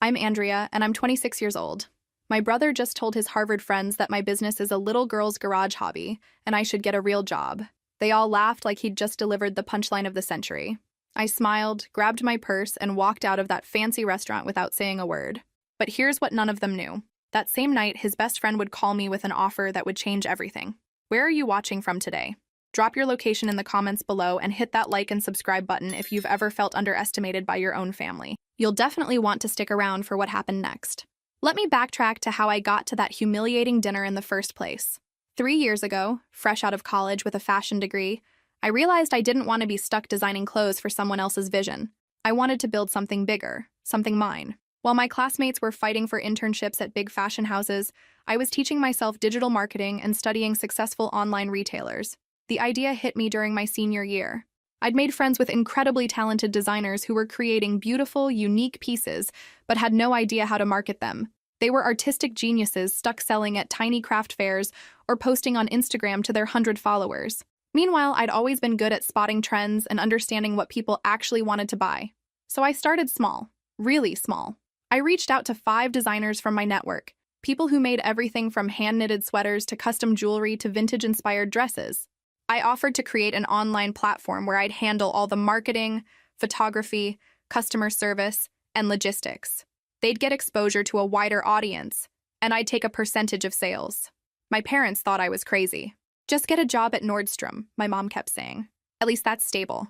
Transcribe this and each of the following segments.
I'm Andrea, and I'm 26 years old. My brother just told his Harvard friends that my business is a little girl's garage hobby, and I should get a real job. They all laughed like he'd just delivered the punchline of the century. I smiled, grabbed my purse, and walked out of that fancy restaurant without saying a word. But here's what none of them knew. That same night, his best friend would call me with an offer that would change everything. Where are you watching from today? Drop your location in the comments below and hit that like and subscribe button if you've ever felt underestimated by your own family. You'll definitely want to stick around for what happened next. Let me backtrack to how I got to that humiliating dinner in the first place. 3 years ago, fresh out of college with a fashion degree, I realized I didn't want to be stuck designing clothes for someone else's vision. I wanted to build something bigger, something mine. While my classmates were fighting for internships at big fashion houses, I was teaching myself digital marketing and studying successful online retailers. The idea hit me during my senior year. I'd made friends with incredibly talented designers who were creating beautiful, unique pieces, but had no idea how to market them. They were artistic geniuses stuck selling at tiny craft fairs or posting on Instagram to their 100 followers. Meanwhile, I'd always been good at spotting trends and understanding what people actually wanted to buy. So I started small, really small. I reached out to 5 designers from my network, people who made everything from hand-knitted sweaters to custom jewelry to vintage-inspired dresses. I offered to create an online platform where I'd handle all the marketing, photography, customer service, and logistics. They'd get exposure to a wider audience, and I'd take a percentage of sales. My parents thought I was crazy. Just get a job at Nordstrom, my mom kept saying. At least that's stable.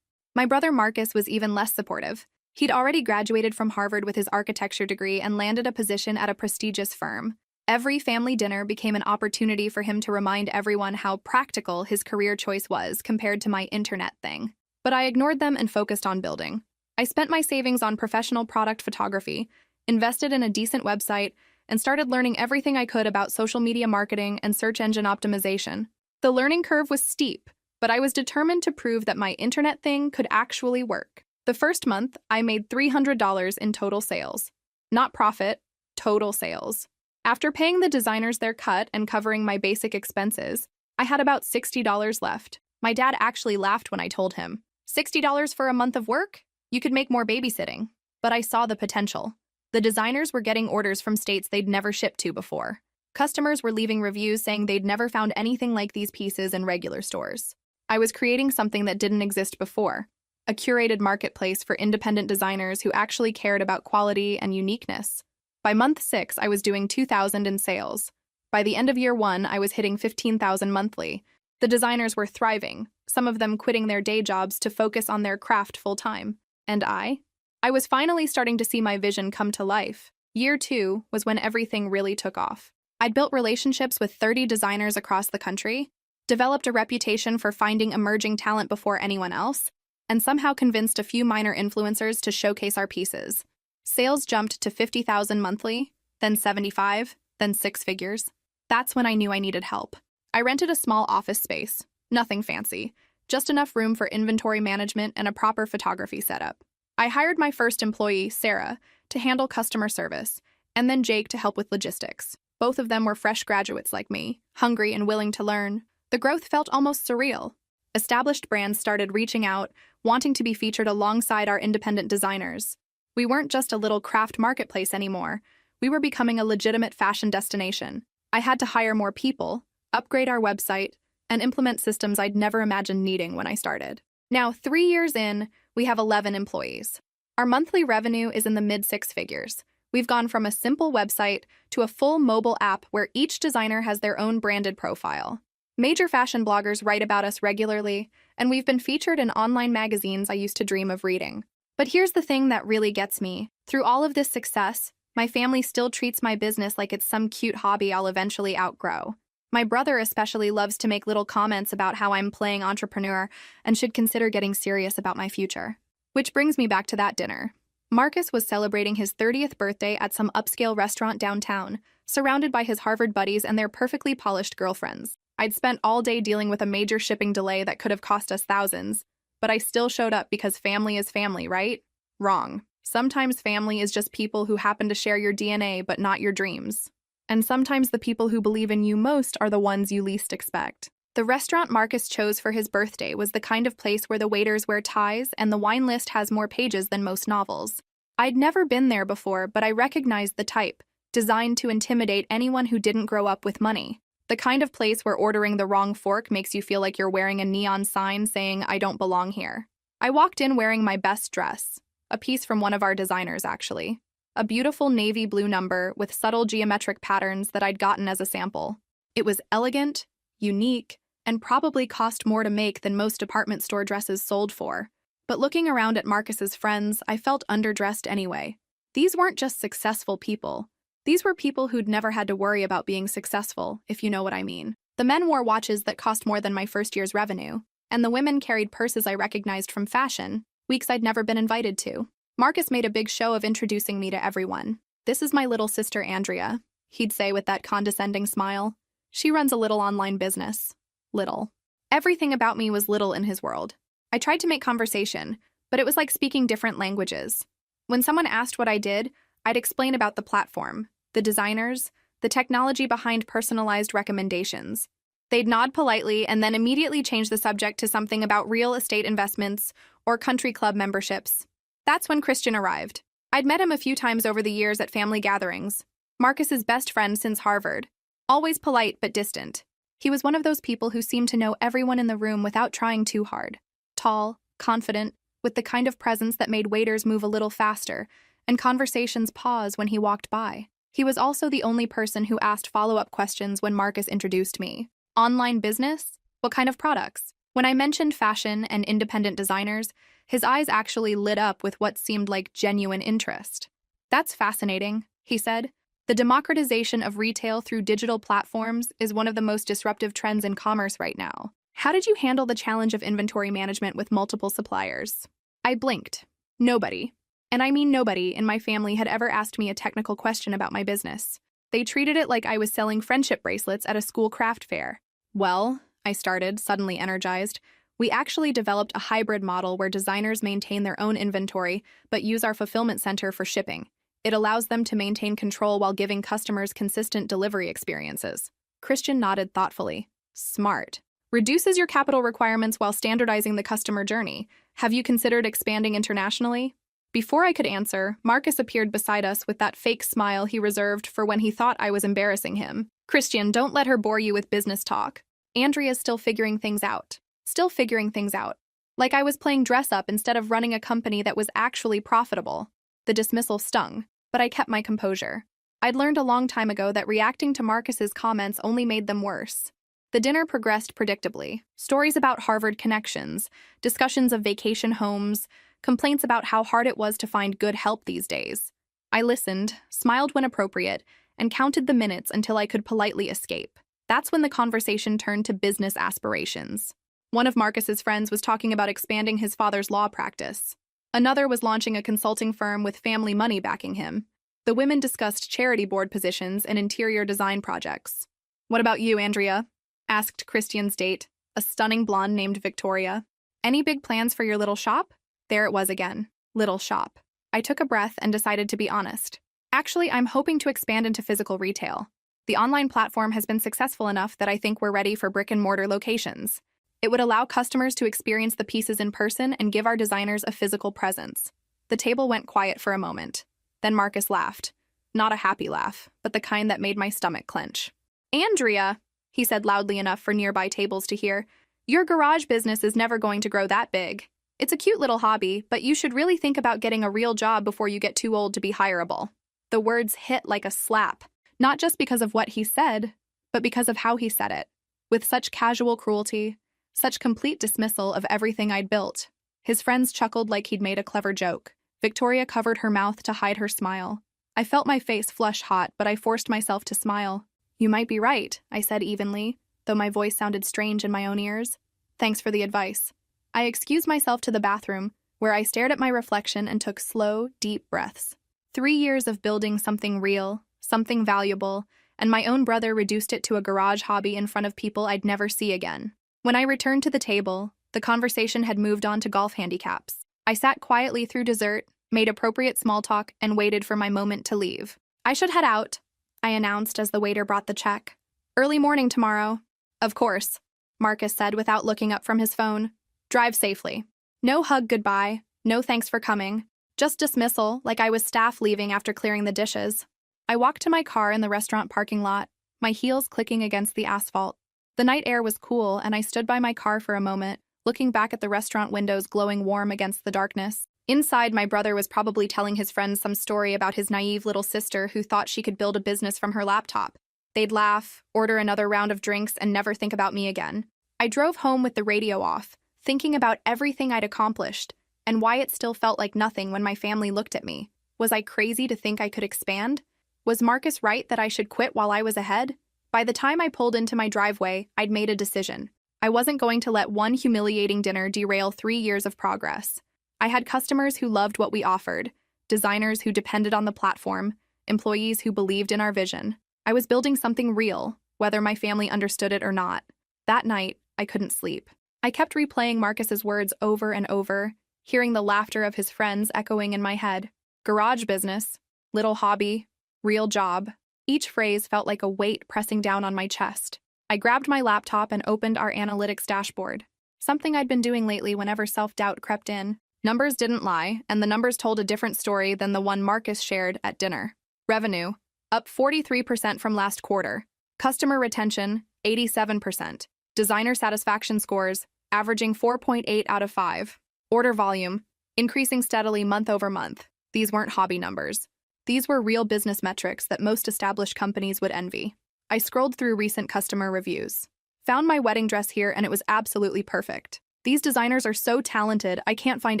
My brother Marcus was even less supportive. He'd already graduated from Harvard with his architecture degree and landed a position at a prestigious firm. Every family dinner became an opportunity for him to remind everyone how practical his career choice was compared to my internet thing. But I ignored them and focused on building. I spent my savings on professional product photography, invested in a decent website, and started learning everything I could about social media marketing and search engine optimization. The learning curve was steep, but I was determined to prove that my internet thing could actually work. The first month, I made $300 in total sales. Not profit, total sales. After paying the designers their cut and covering my basic expenses, I had about $60 left. My dad actually laughed when I told him, $60 for a month of work? You could make more babysitting. But I saw the potential. The designers were getting orders from states they'd never shipped to before. Customers were leaving reviews saying they'd never found anything like these pieces in regular stores. I was creating something that didn't exist before, a curated marketplace for independent designers who actually cared about quality and uniqueness. By month 6, I was doing $2,000 in sales. By the end of year 1, I was hitting $15,000 monthly. The designers were thriving, some of them quitting their day jobs to focus on their craft full-time. And I was finally starting to see my vision come to life. Year 2 was when everything really took off. I'd built relationships with 30 designers across the country, developed a reputation for finding emerging talent before anyone else, and somehow convinced a few minor influencers to showcase our pieces. Sales jumped to $50,000 monthly, then $75,000, then 6 figures. That's when I knew I needed help. I rented a small office space, nothing fancy, just enough room for inventory management and a proper photography setup. I hired my first employee, Sarah, to handle customer service, and then Jake to help with logistics. Both of them were fresh graduates like me, hungry and willing to learn. The growth felt almost surreal. Established brands started reaching out, wanting to be featured alongside our independent designers. We weren't just a little craft marketplace anymore. We were becoming a legitimate fashion destination. I had to hire more people, upgrade our website, and implement systems I'd never imagined needing when I started. Now, 3 years in, we have 11 employees. Our monthly revenue is in the mid-6 figures. We've gone from a simple website to a full mobile app where each designer has their own branded profile. Major fashion bloggers write about us regularly, and we've been featured in online magazines I used to dream of reading. But here's the thing that really gets me. Through all of this success, my family still treats my business like it's some cute hobby I'll eventually outgrow. My brother especially loves to make little comments about how I'm playing entrepreneur and should consider getting serious about my future. Which brings me back to that dinner. Marcus was celebrating his 30th birthday at some upscale restaurant downtown, surrounded by his Harvard buddies and their perfectly polished girlfriends. I'd spent all day dealing with a major shipping delay that could have cost us thousands, but I still showed up because family is family, right? Wrong. Sometimes family is just people who happen to share your DNA but not your dreams. And sometimes the people who believe in you most are the ones you least expect. The restaurant Marcus chose for his birthday was the kind of place where the waiters wear ties and the wine list has more pages than most novels. I'd never been there before, but I recognized the type, designed to intimidate anyone who didn't grow up with money. The kind of place where ordering the wrong fork makes you feel like you're wearing a neon sign saying, "I don't belong here." I walked in wearing my best dress, a piece from one of our designers, actually. A beautiful navy blue number with subtle geometric patterns that I'd gotten as a sample. It was elegant, unique, and probably cost more to make than most department store dresses sold for. But looking around at Marcus's friends, I felt underdressed anyway. These weren't just successful people. These were people who'd never had to worry about being successful, if you know what I mean. The men wore watches that cost more than my first year's revenue, and the women carried purses I recognized from fashion, weeks I'd never been invited to. Marcus made a big show of introducing me to everyone. "This is my little sister, Andrea," he'd say with that condescending smile. "She runs a little online business." Little. Everything about me was little in his world. I tried to make conversation, but it was like speaking different languages. When someone asked what I did, I'd explain about the platform, the designers, the technology behind personalized recommendations. They'd nod politely and then immediately change the subject to something about real estate investments or country club memberships. That's when Christian arrived. I'd met him a few times over the years at family gatherings. Marcus's best friend since Harvard. Always polite but distant. He was one of those people who seemed to know everyone in the room without trying too hard. Tall, confident, with the kind of presence that made waiters move a little faster and conversations pause when he walked by. He was also the only person who asked follow-up questions when Marcus introduced me. Online business? What kind of products? When I mentioned fashion and independent designers, his eyes actually lit up with what seemed like genuine interest. "That's fascinating," he said. "The democratization of retail through digital platforms is one of the most disruptive trends in commerce right now. How did you handle the challenge of inventory management with multiple suppliers?" I blinked. Nobody, and I mean nobody, in my family had ever asked me a technical question about my business. They treated it like I was selling friendship bracelets at a school craft fair. "Well," I started, suddenly energized, "we actually developed a hybrid model where designers maintain their own inventory but use our fulfillment center for shipping. It allows them to maintain control while giving customers consistent delivery experiences." Christian nodded thoughtfully. "Smart. Reduces your capital requirements while standardizing the customer journey. Have you considered expanding internationally?" Before I could answer, Marcus appeared beside us with that fake smile he reserved for when he thought I was embarrassing him. "Christian, don't let her bore you with business talk. Andrea's still figuring things out. Still figuring things out. Like I was playing dress-up instead of running a company that was actually profitable." The dismissal stung, but I kept my composure. I'd learned a long time ago that reacting to Marcus's comments only made them worse. The dinner progressed predictably. Stories about Harvard connections, discussions of vacation homes, complaints about how hard it was to find good help these days. I listened, smiled when appropriate, and counted the minutes until I could politely escape. That's when the conversation turned to business aspirations. One of Marcus's friends was talking about expanding his father's law practice. Another was launching a consulting firm with family money backing him. The women discussed charity board positions and interior design projects. "What about you, Andrea?" asked Christian's date, a stunning blonde named Victoria. "Any big plans for your little shop?" There it was again. Little shop. I took a breath and decided to be honest. "Actually, I'm hoping to expand into physical retail. The online platform has been successful enough that I think we're ready for brick-and-mortar locations. It would allow customers to experience the pieces in person and give our designers a physical presence." The table went quiet for a moment. Then Marcus laughed. Not a happy laugh, but the kind that made my stomach clench. "Andrea," he said loudly enough for nearby tables to hear, "your garage business is never going to grow that big. It's a cute little hobby, but you should really think about getting a real job before you get too old to be hireable." The words hit like a slap, not just because of what he said, but because of how he said it. With such casual cruelty, such complete dismissal of everything I'd built. His friends chuckled like he'd made a clever joke. Victoria covered her mouth to hide her smile. I felt my face flush hot, but I forced myself to smile. "You might be right," I said evenly, though my voice sounded strange in my own ears. "Thanks for the advice." I excused myself to the bathroom, where I stared at my reflection and took slow, deep breaths. 3 years of building something real, something valuable, and my own brother reduced it to a garage hobby in front of people I'd never see again. When I returned to the table, the conversation had moved on to golf handicaps. I sat quietly through dessert, made appropriate small talk, and waited for my moment to leave. "I should head out," I announced as the waiter brought the check. "Early morning tomorrow." "Of course," Marcus said without looking up from his phone. "Drive safely." No hug goodbye, no thanks for coming, Just dismissal, like I was staff leaving after clearing the dishes. I walked to my car in the restaurant parking lot, my heels clicking against the asphalt. The night air was cool, and I stood by my car for a moment, looking back at the restaurant windows glowing warm against the darkness. Inside, my brother was probably telling his friends some story about his naive little sister who thought she could build a business from her laptop. They'd laugh, order another round of drinks, and never think about me again. I drove home with the radio off, thinking about everything I'd accomplished, and why it still felt like nothing when my family looked at me. Was I crazy to think I could expand? Was Marcus right that I should quit while I was ahead? By the time I pulled into my driveway, I'd made a decision. I wasn't going to let one humiliating dinner derail 3 years of progress. I had customers who loved what we offered, designers who depended on the platform, employees who believed in our vision. I was building something real, whether my family understood it or not. That night, I couldn't sleep. I kept replaying Marcus's words over and over, hearing the laughter of his friends echoing in my head. Garage business, little hobby, real job. Each phrase felt like a weight pressing down on my chest. I grabbed my laptop and opened our analytics dashboard, something I'd been doing lately whenever self-doubt crept in. Numbers didn't lie, and the numbers told a different story than the one Marcus shared at dinner. Revenue, up 43% from last quarter. Customer retention, 87%. Designer satisfaction scores, averaging 4.8 out of 5. Order volume, increasing steadily month over month. These weren't hobby numbers. These were real business metrics that most established companies would envy. I scrolled through recent customer reviews. Found my wedding dress here, and it was absolutely perfect. These designers are so talented, I can't find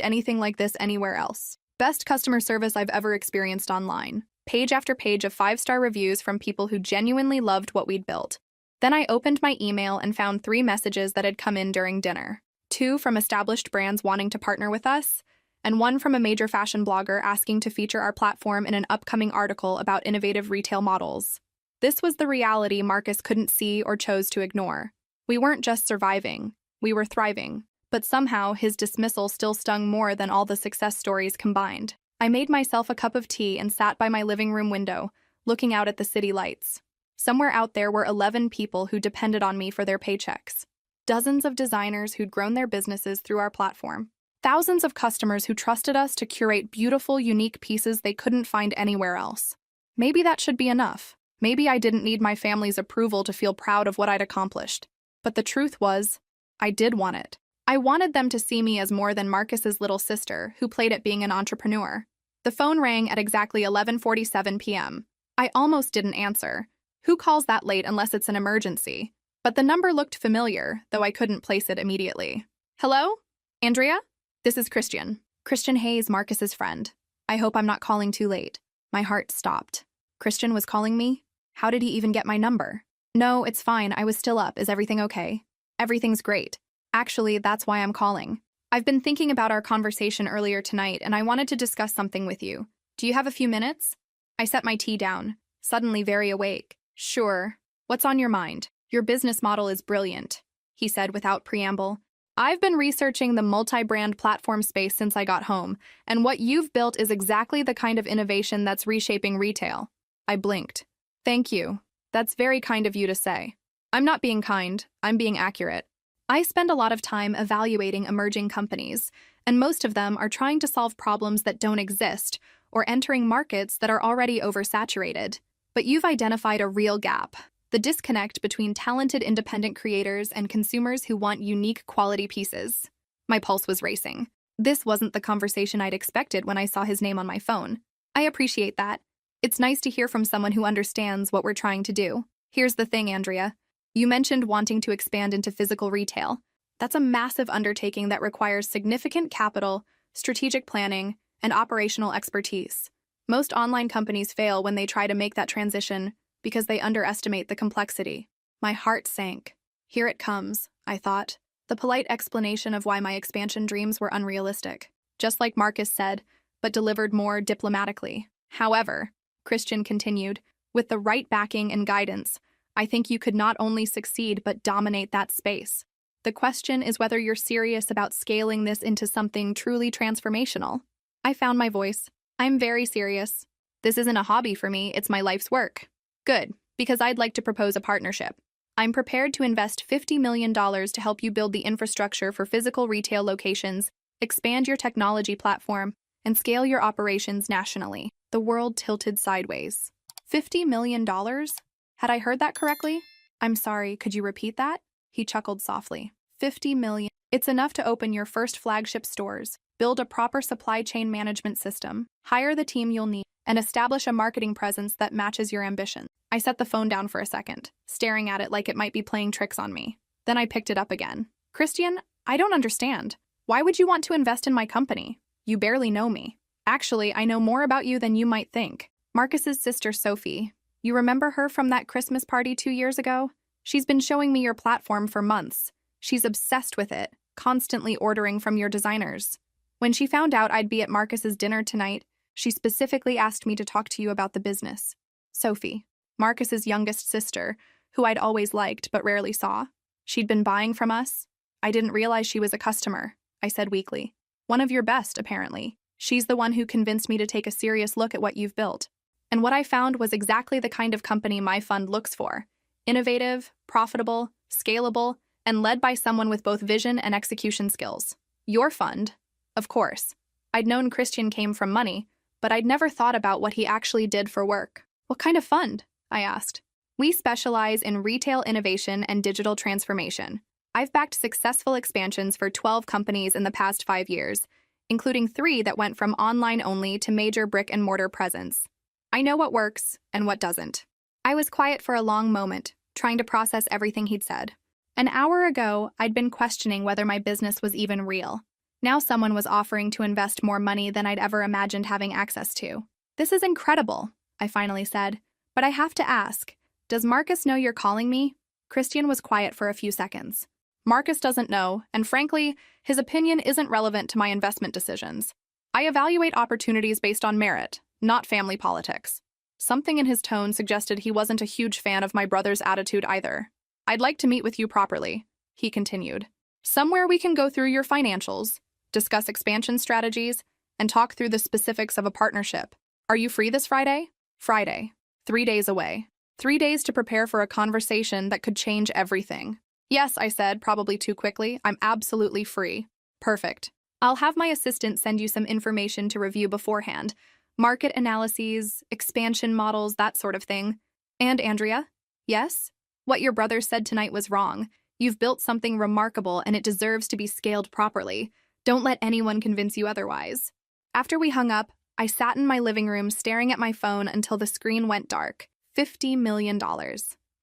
anything like this anywhere else. Best customer service I've ever experienced online. Page after page of 5-star reviews from people who genuinely loved what we'd built. Then I opened my email and found 3 messages that had come in during dinner. 2 from established brands wanting to partner with us, and 1 from a major fashion blogger asking to feature our platform in an upcoming article about innovative retail models. This was the reality Marcus couldn't see or chose to ignore. We weren't just surviving, we were thriving. But somehow, his dismissal still stung more than all the success stories combined. I made myself a cup of tea and sat by my living room window, looking out at the city lights. Somewhere out there were 11 people who depended on me for their paychecks. Dozens of designers who'd grown their businesses through our platform. Thousands of customers who trusted us to curate beautiful, unique pieces they couldn't find anywhere else. Maybe that should be enough. Maybe I didn't need my family's approval to feel proud of what I'd accomplished. But the truth was, I did want it. I wanted them to see me as more than Marcus's little sister, who played at being an entrepreneur. The phone rang at exactly 11:47 p.m. I almost didn't answer. Who calls that late unless it's an emergency? But the number looked familiar, though I couldn't place it immediately. Hello? Andrea? This is Christian. Christian Hayes, Marcus's friend. I hope I'm not calling too late. My heart stopped. Christian was calling me? How did he even get my number? No, it's fine. I was still up. Is everything okay? Everything's great. Actually, that's why I'm calling. I've been thinking about our conversation earlier tonight, and I wanted to discuss something with you. Do you have a few minutes? I set my tea down, suddenly very awake. Sure. What's on your mind? Your business model is brilliant, he said without preamble. I've been researching the multi-brand platform space since I got home, and what you've built is exactly the kind of innovation that's reshaping retail. I blinked. Thank you. That's very kind of you to say. I'm not being kind, I'm being accurate. I spend a lot of time evaluating emerging companies, and most of them are trying to solve problems that don't exist or entering markets that are already oversaturated. But you've identified a real gap, the disconnect between talented independent creators and consumers who want unique quality pieces. My pulse was racing. This wasn't the conversation I'd expected when I saw his name on my phone. I appreciate that. It's nice to hear from someone who understands what we're trying to do. Here's the thing, Andrea. You mentioned wanting to expand into physical retail. That's a massive undertaking that requires significant capital, strategic planning, and operational expertise. Most online companies fail when they try to make that transition because they underestimate the complexity. My heart sank. Here it comes, I thought. The polite explanation of why my expansion dreams were unrealistic. Just like Marcus said, but delivered more diplomatically. However, Christian continued, with the right backing and guidance, I think you could not only succeed but dominate that space. The question is whether you're serious about scaling this into something truly transformational. I found my voice. I'm very serious. This isn't a hobby for me, it's my life's work. Good, because I'd like to propose a partnership. I'm prepared to invest $50 million to help you build the infrastructure for physical retail locations, expand your technology platform, and scale your operations nationally. The world tilted sideways. $50 million? Had I heard that correctly? I'm sorry, could you repeat that? He chuckled softly. 50 million. It's enough to open your first flagship stores, build a proper supply chain management system, hire the team you'll need, and establish a marketing presence that matches your ambition. I set the phone down for a second, staring at it like it might be playing tricks on me. Then I picked it up again. Christian, I don't understand. Why would you want to invest in my company? You barely know me. Actually, I know more about you than you might think. Marcus's sister, Sophie. You remember her from that Christmas party 2 years ago? She's been showing me your platform for months. She's obsessed with it, constantly ordering from your designers. When she found out I'd be at Marcus's dinner tonight, she specifically asked me to talk to you about the business. Sophie, Marcus's youngest sister, who I'd always liked but rarely saw. She'd been buying from us. I didn't realize she was a customer, I said weakly. One of your best, apparently. She's the one who convinced me to take a serious look at what you've built. And what I found was exactly the kind of company my fund looks for. Innovative, profitable, scalable, and led by someone with both vision and execution skills. Your fund, of course. I'd known Christian came from money, but I'd never thought about what he actually did for work. What kind of fund? I asked. We specialize in retail innovation and digital transformation. I've backed successful expansions for 12 companies in the past 5 years, including 3 that went from online only to major brick-and-mortar presence. I know what works and what doesn't. I was quiet for a long moment, trying to process everything he'd said. An hour ago, I'd been questioning whether my business was even real. Now someone was offering to invest more money than I'd ever imagined having access to. This is incredible, I finally said. But I have to ask, does Marcus know you're calling me? Christian was quiet for a few seconds. Marcus doesn't know, and frankly, his opinion isn't relevant to my investment decisions. I evaluate opportunities based on merit, not family politics. Something in his tone suggested he wasn't a huge fan of my brother's attitude either. I'd like to meet with you properly, he continued. Somewhere we can go through your financials, discuss expansion strategies, and talk through the specifics of a partnership. Are you free this Friday? Friday. 3 days away. 3 days to prepare for a conversation that could change everything. Yes, I said, probably too quickly. I'm absolutely free. Perfect. I'll have my assistant send you some information to review beforehand. Market analyses, expansion models, that sort of thing. And Andrea? Yes? What your brother said tonight was wrong. You've built something remarkable and it deserves to be scaled properly. Don't let anyone convince you otherwise. After we hung up, I sat in my living room staring at my phone until the screen went dark. $50 million.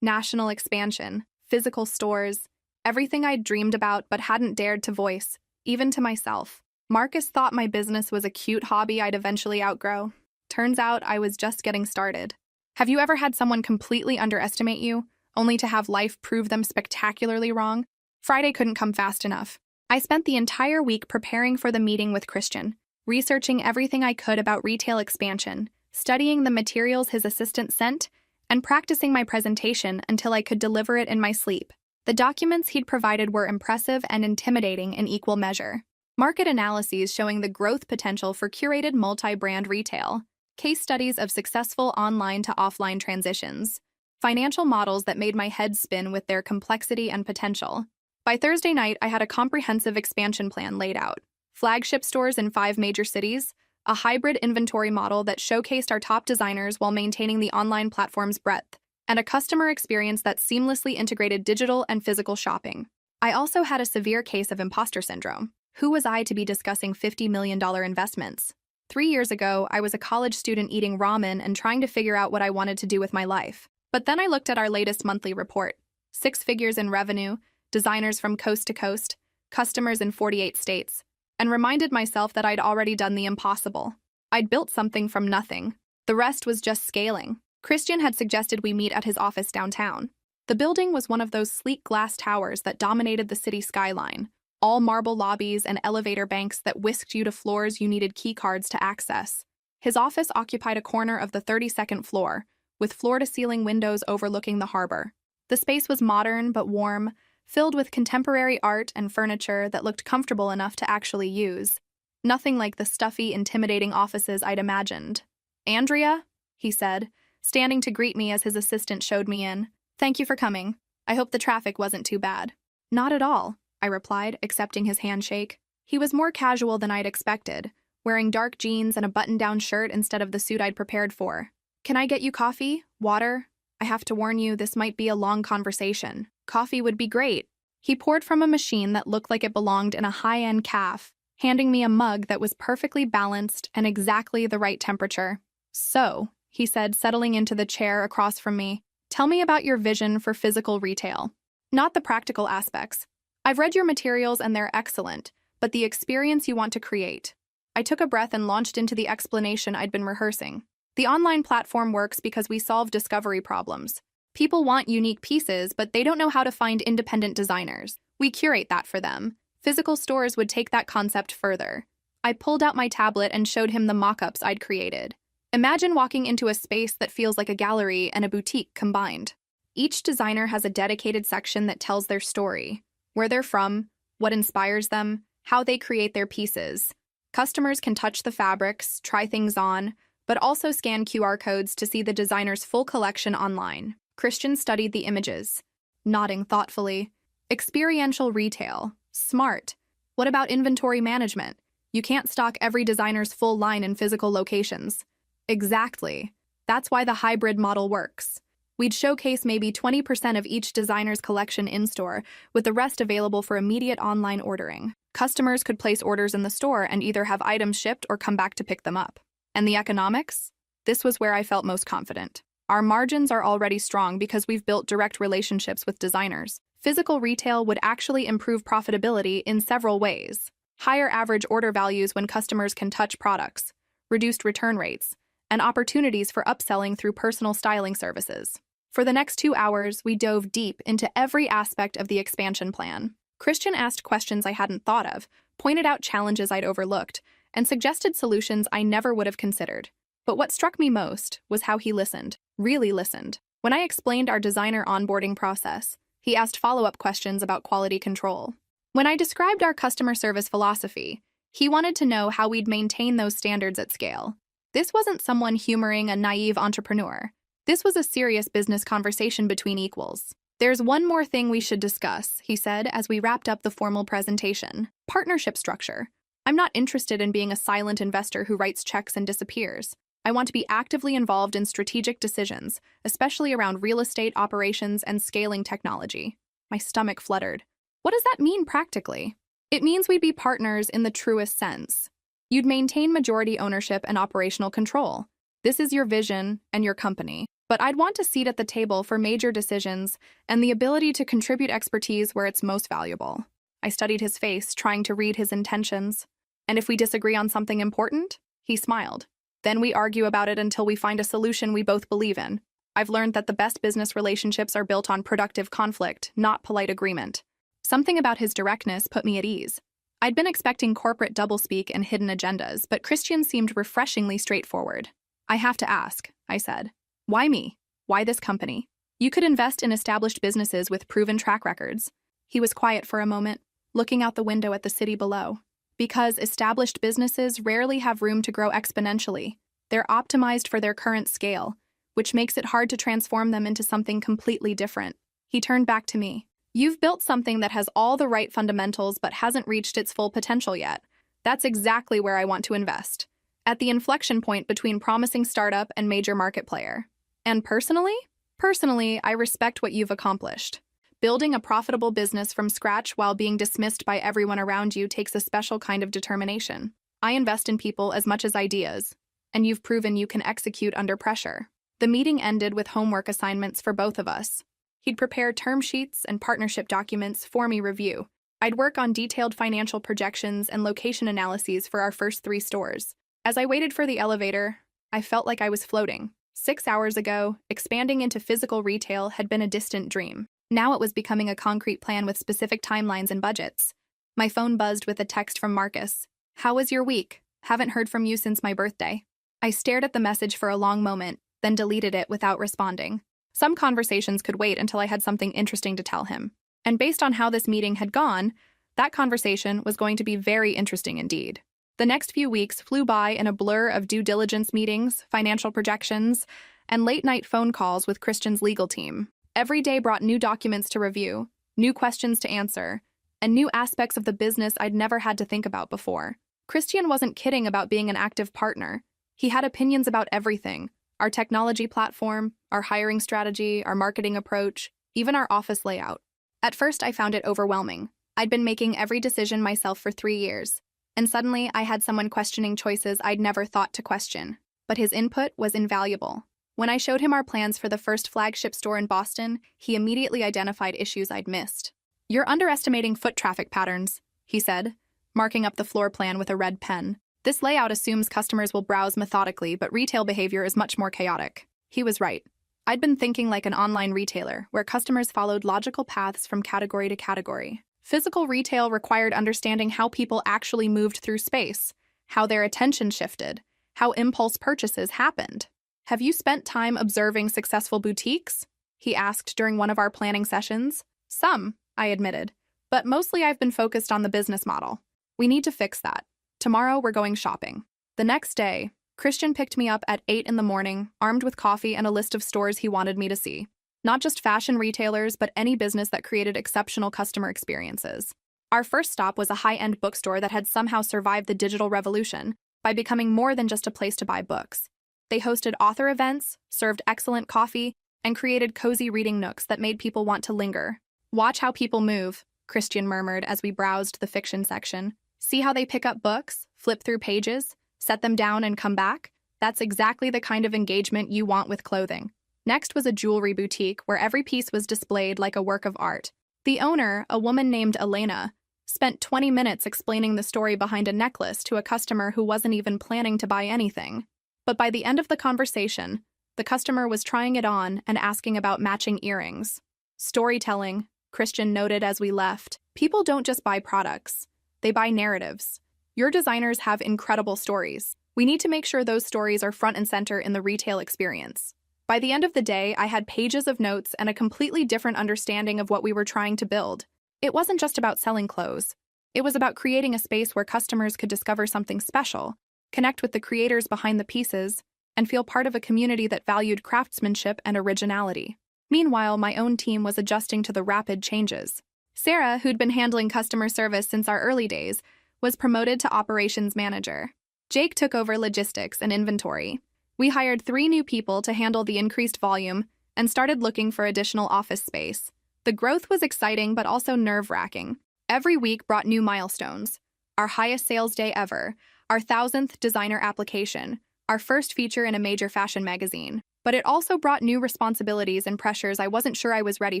National expansion. Physical stores. Everything I'd dreamed about but hadn't dared to voice, even to myself. Marcus thought my business was a cute hobby I'd eventually outgrow. Turns out I was just getting started. Have you ever had someone completely underestimate you, only to have life prove them spectacularly wrong? Friday couldn't come fast enough. I spent the entire week preparing for the meeting with Christian, researching everything I could about retail expansion, studying the materials his assistant sent, and practicing my presentation until I could deliver it in my sleep. The documents he'd provided were impressive and intimidating in equal measure. Market analyses showing the growth potential for curated multi-brand retail, case studies of successful online to offline transitions, financial models that made my head spin with their complexity and potential. By Thursday night, I had a comprehensive expansion plan laid out. Flagship stores in 5 major cities, a hybrid inventory model that showcased our top designers while maintaining the online platform's breadth, and a customer experience that seamlessly integrated digital and physical shopping. I also had a severe case of imposter syndrome. Who was I to be discussing $50 million investments? 3 years ago, I was a college student eating ramen and trying to figure out what I wanted to do with my life. But then I looked at our latest monthly report. 6 figures in revenue, designers from coast to coast, customers in 48 states, and reminded myself that I'd already done the impossible. I'd built something from nothing. The rest was just scaling. Christian had suggested we meet at his office downtown. The building was one of those sleek glass towers that dominated the city skyline, all marble lobbies and elevator banks that whisked you to floors you needed key cards to access. His office occupied a corner of the 32nd floor, with floor-to-ceiling windows overlooking the harbor. The space was modern but warm, filled with contemporary art and furniture that looked comfortable enough to actually use. Nothing like the stuffy, intimidating offices I'd imagined. "Andrea?" he said, standing to greet me as his assistant showed me in. "Thank you for coming. I hope the traffic wasn't too bad." "Not at all," I replied, accepting his handshake. He was more casual than I'd expected, wearing dark jeans and a button-down shirt instead of the suit I'd prepared for. "Can I get you coffee? Water? I have to warn you, this might be a long conversation. Coffee would be great." He poured from a machine that looked like it belonged in a high-end cafe, handing me a mug that was perfectly balanced and exactly the right temperature. "So," he said, settling into the chair across from me, "tell me about your vision for physical retail. Not the practical aspects. I've read your materials and they're excellent, but the experience you want to create." I took a breath and launched into the explanation I'd been rehearsing. "The online platform works because we solve discovery problems. People want unique pieces, but they don't know how to find independent designers. We curate that for them. Physical stores would take that concept further." I pulled out my tablet and showed him the mock-ups I'd created. Imagine walking into a space that feels like a gallery and a boutique combined. Each designer has a dedicated section that tells their story, where they're from, what inspires them, how they create their pieces. Customers can touch the fabrics, try things on, but also scan QR codes to see the designer's full collection online. Christian studied the images, nodding thoughtfully. "Experiential retail. Smart. What about inventory management? You can't stock every designer's full line in physical locations." "Exactly. That's why the hybrid model works. We'd showcase maybe 20% of each designer's collection in-store, with the rest available for immediate online ordering. Customers could place orders in the store and either have items shipped or come back to pick them up." And the economics? This was where I felt most confident. Our margins are already strong because we've built direct relationships with designers. Physical retail would actually improve profitability in several ways. Higher average order values when customers can touch products, reduced return rates, and opportunities for upselling through personal styling services. For the next 2 hours, we dove deep into every aspect of the expansion plan. Christian asked questions I hadn't thought of, pointed out challenges I'd overlooked, and suggested solutions I never would have considered. But what struck me most was how he listened, really listened. When I explained our designer onboarding process, he asked follow-up questions about quality control. When I described our customer service philosophy, he wanted to know how we'd maintain those standards at scale. This wasn't someone humoring a naive entrepreneur. This was a serious business conversation between equals. "There's one more thing we should discuss," he said as we wrapped up the formal presentation. "Partnership structure. I'm not interested in being a silent investor who writes checks and disappears. I want to be actively involved in strategic decisions, especially around real estate operations and scaling technology." My stomach fluttered. "What does that mean practically?" "It means we'd be partners in the truest sense. You'd maintain majority ownership and operational control. This is your vision and your company. But I'd want a seat at the table for major decisions and the ability to contribute expertise where it's most valuable." I studied his face, trying to read his intentions. "And if we disagree on something important?" He smiled. "Then we argue about it until we find a solution we both believe in. I've learned that the best business relationships are built on productive conflict, not polite agreement." Something about his directness put me at ease. I'd been expecting corporate doublespeak and hidden agendas, but Christian seemed refreshingly straightforward. "I have to ask," I said. "Why me? Why this company? You could invest in established businesses with proven track records." He was quiet for a moment, looking out the window at the city below. "Because established businesses rarely have room to grow exponentially. They're optimized for their current scale, which makes it hard to transform them into something completely different." He turned back to me. "You've built something that has all the right fundamentals but hasn't reached its full potential yet. That's exactly where I want to invest. At the inflection point between promising startup and major market player. And personally, I respect what you've accomplished. Building a profitable business from scratch while being dismissed by everyone around you takes a special kind of determination. I invest in people as much as ideas, and you've proven you can execute under pressure." The meeting ended with homework assignments for both of us. He'd prepare term sheets and partnership documents for me review. I'd work on detailed financial projections and location analyses for our first 3 stores. As I waited for the elevator, I felt like I was floating. 6 hours ago, expanding into physical retail had been a distant dream. Now it was becoming a concrete plan with specific timelines and budgets. My phone buzzed with a text from Marcus. "How was your week? Haven't heard from you since my birthday." I stared at the message for a long moment, then deleted it without responding. Some conversations could wait until I had something interesting to tell him. And based on how this meeting had gone, that conversation was going to be very interesting indeed. The next few weeks flew by in a blur of due diligence meetings, financial projections, and late-night phone calls with Christian's legal team. Every day brought new documents to review, new questions to answer, and new aspects of the business I'd never had to think about before. Christian wasn't kidding about being an active partner. He had opinions about everything: our technology platform, our hiring strategy, our marketing approach, even our office layout. At first, I found it overwhelming. I'd been making every decision myself for 3 years, and suddenly I had someone questioning choices I'd never thought to question. But his input was invaluable. When I showed him our plans for the first flagship store in Boston, he immediately identified issues I'd missed. "You're underestimating foot traffic patterns," he said, marking up the floor plan with a red pen. "This layout assumes customers will browse methodically, but retail behavior is much more chaotic." He was right. I'd been thinking like an online retailer, where customers followed logical paths from category to category. Physical retail required understanding how people actually moved through space, how their attention shifted, how impulse purchases happened. "Have you spent time observing successful boutiques?" he asked during one of our planning sessions. "Some," I admitted, "but mostly I've been focused on the business model. We need to fix that. Tomorrow we're going shopping." The next day, Christian picked me up at 8 in the morning, armed with coffee and a list of stores he wanted me to see. Not just fashion retailers, but any business that created exceptional customer experiences. Our first stop was a high-end bookstore that had somehow survived the digital revolution by becoming more than just a place to buy books. They hosted author events, served excellent coffee, and created cozy reading nooks that made people want to linger. "Watch how people move," Christian murmured as we browsed the fiction section. "See how they pick up books, flip through pages, set them down and come back? That's exactly the kind of engagement you want with clothing." Next was a jewelry boutique where every piece was displayed like a work of art. The owner, a woman named Elena, spent 20 minutes explaining the story behind a necklace to a customer who wasn't even planning to buy anything. But by the end of the conversation, the customer was trying it on and asking about matching earrings. "Storytelling," Christian noted as we left. "People don't just buy products. They buy narratives. Your designers have incredible stories. We need to make sure those stories are front and center in the retail experience." By the end of the day, I had pages of notes and a completely different understanding of what we were trying to build. It wasn't just about selling clothes. It was about creating a space where customers could discover something special, connect with the creators behind the pieces, and feel part of a community that valued craftsmanship and originality. Meanwhile, my own team was adjusting to the rapid changes. Sarah, who'd been handling customer service since our early days, was promoted to operations manager. Jake took over logistics and inventory. We hired 3 new people to handle the increased volume and started looking for additional office space. The growth was exciting but also nerve-wracking. Every week brought new milestones: our highest sales day ever, our 1,000th designer application, our first feature in a major fashion magazine. But it also brought new responsibilities and pressures I wasn't sure I was ready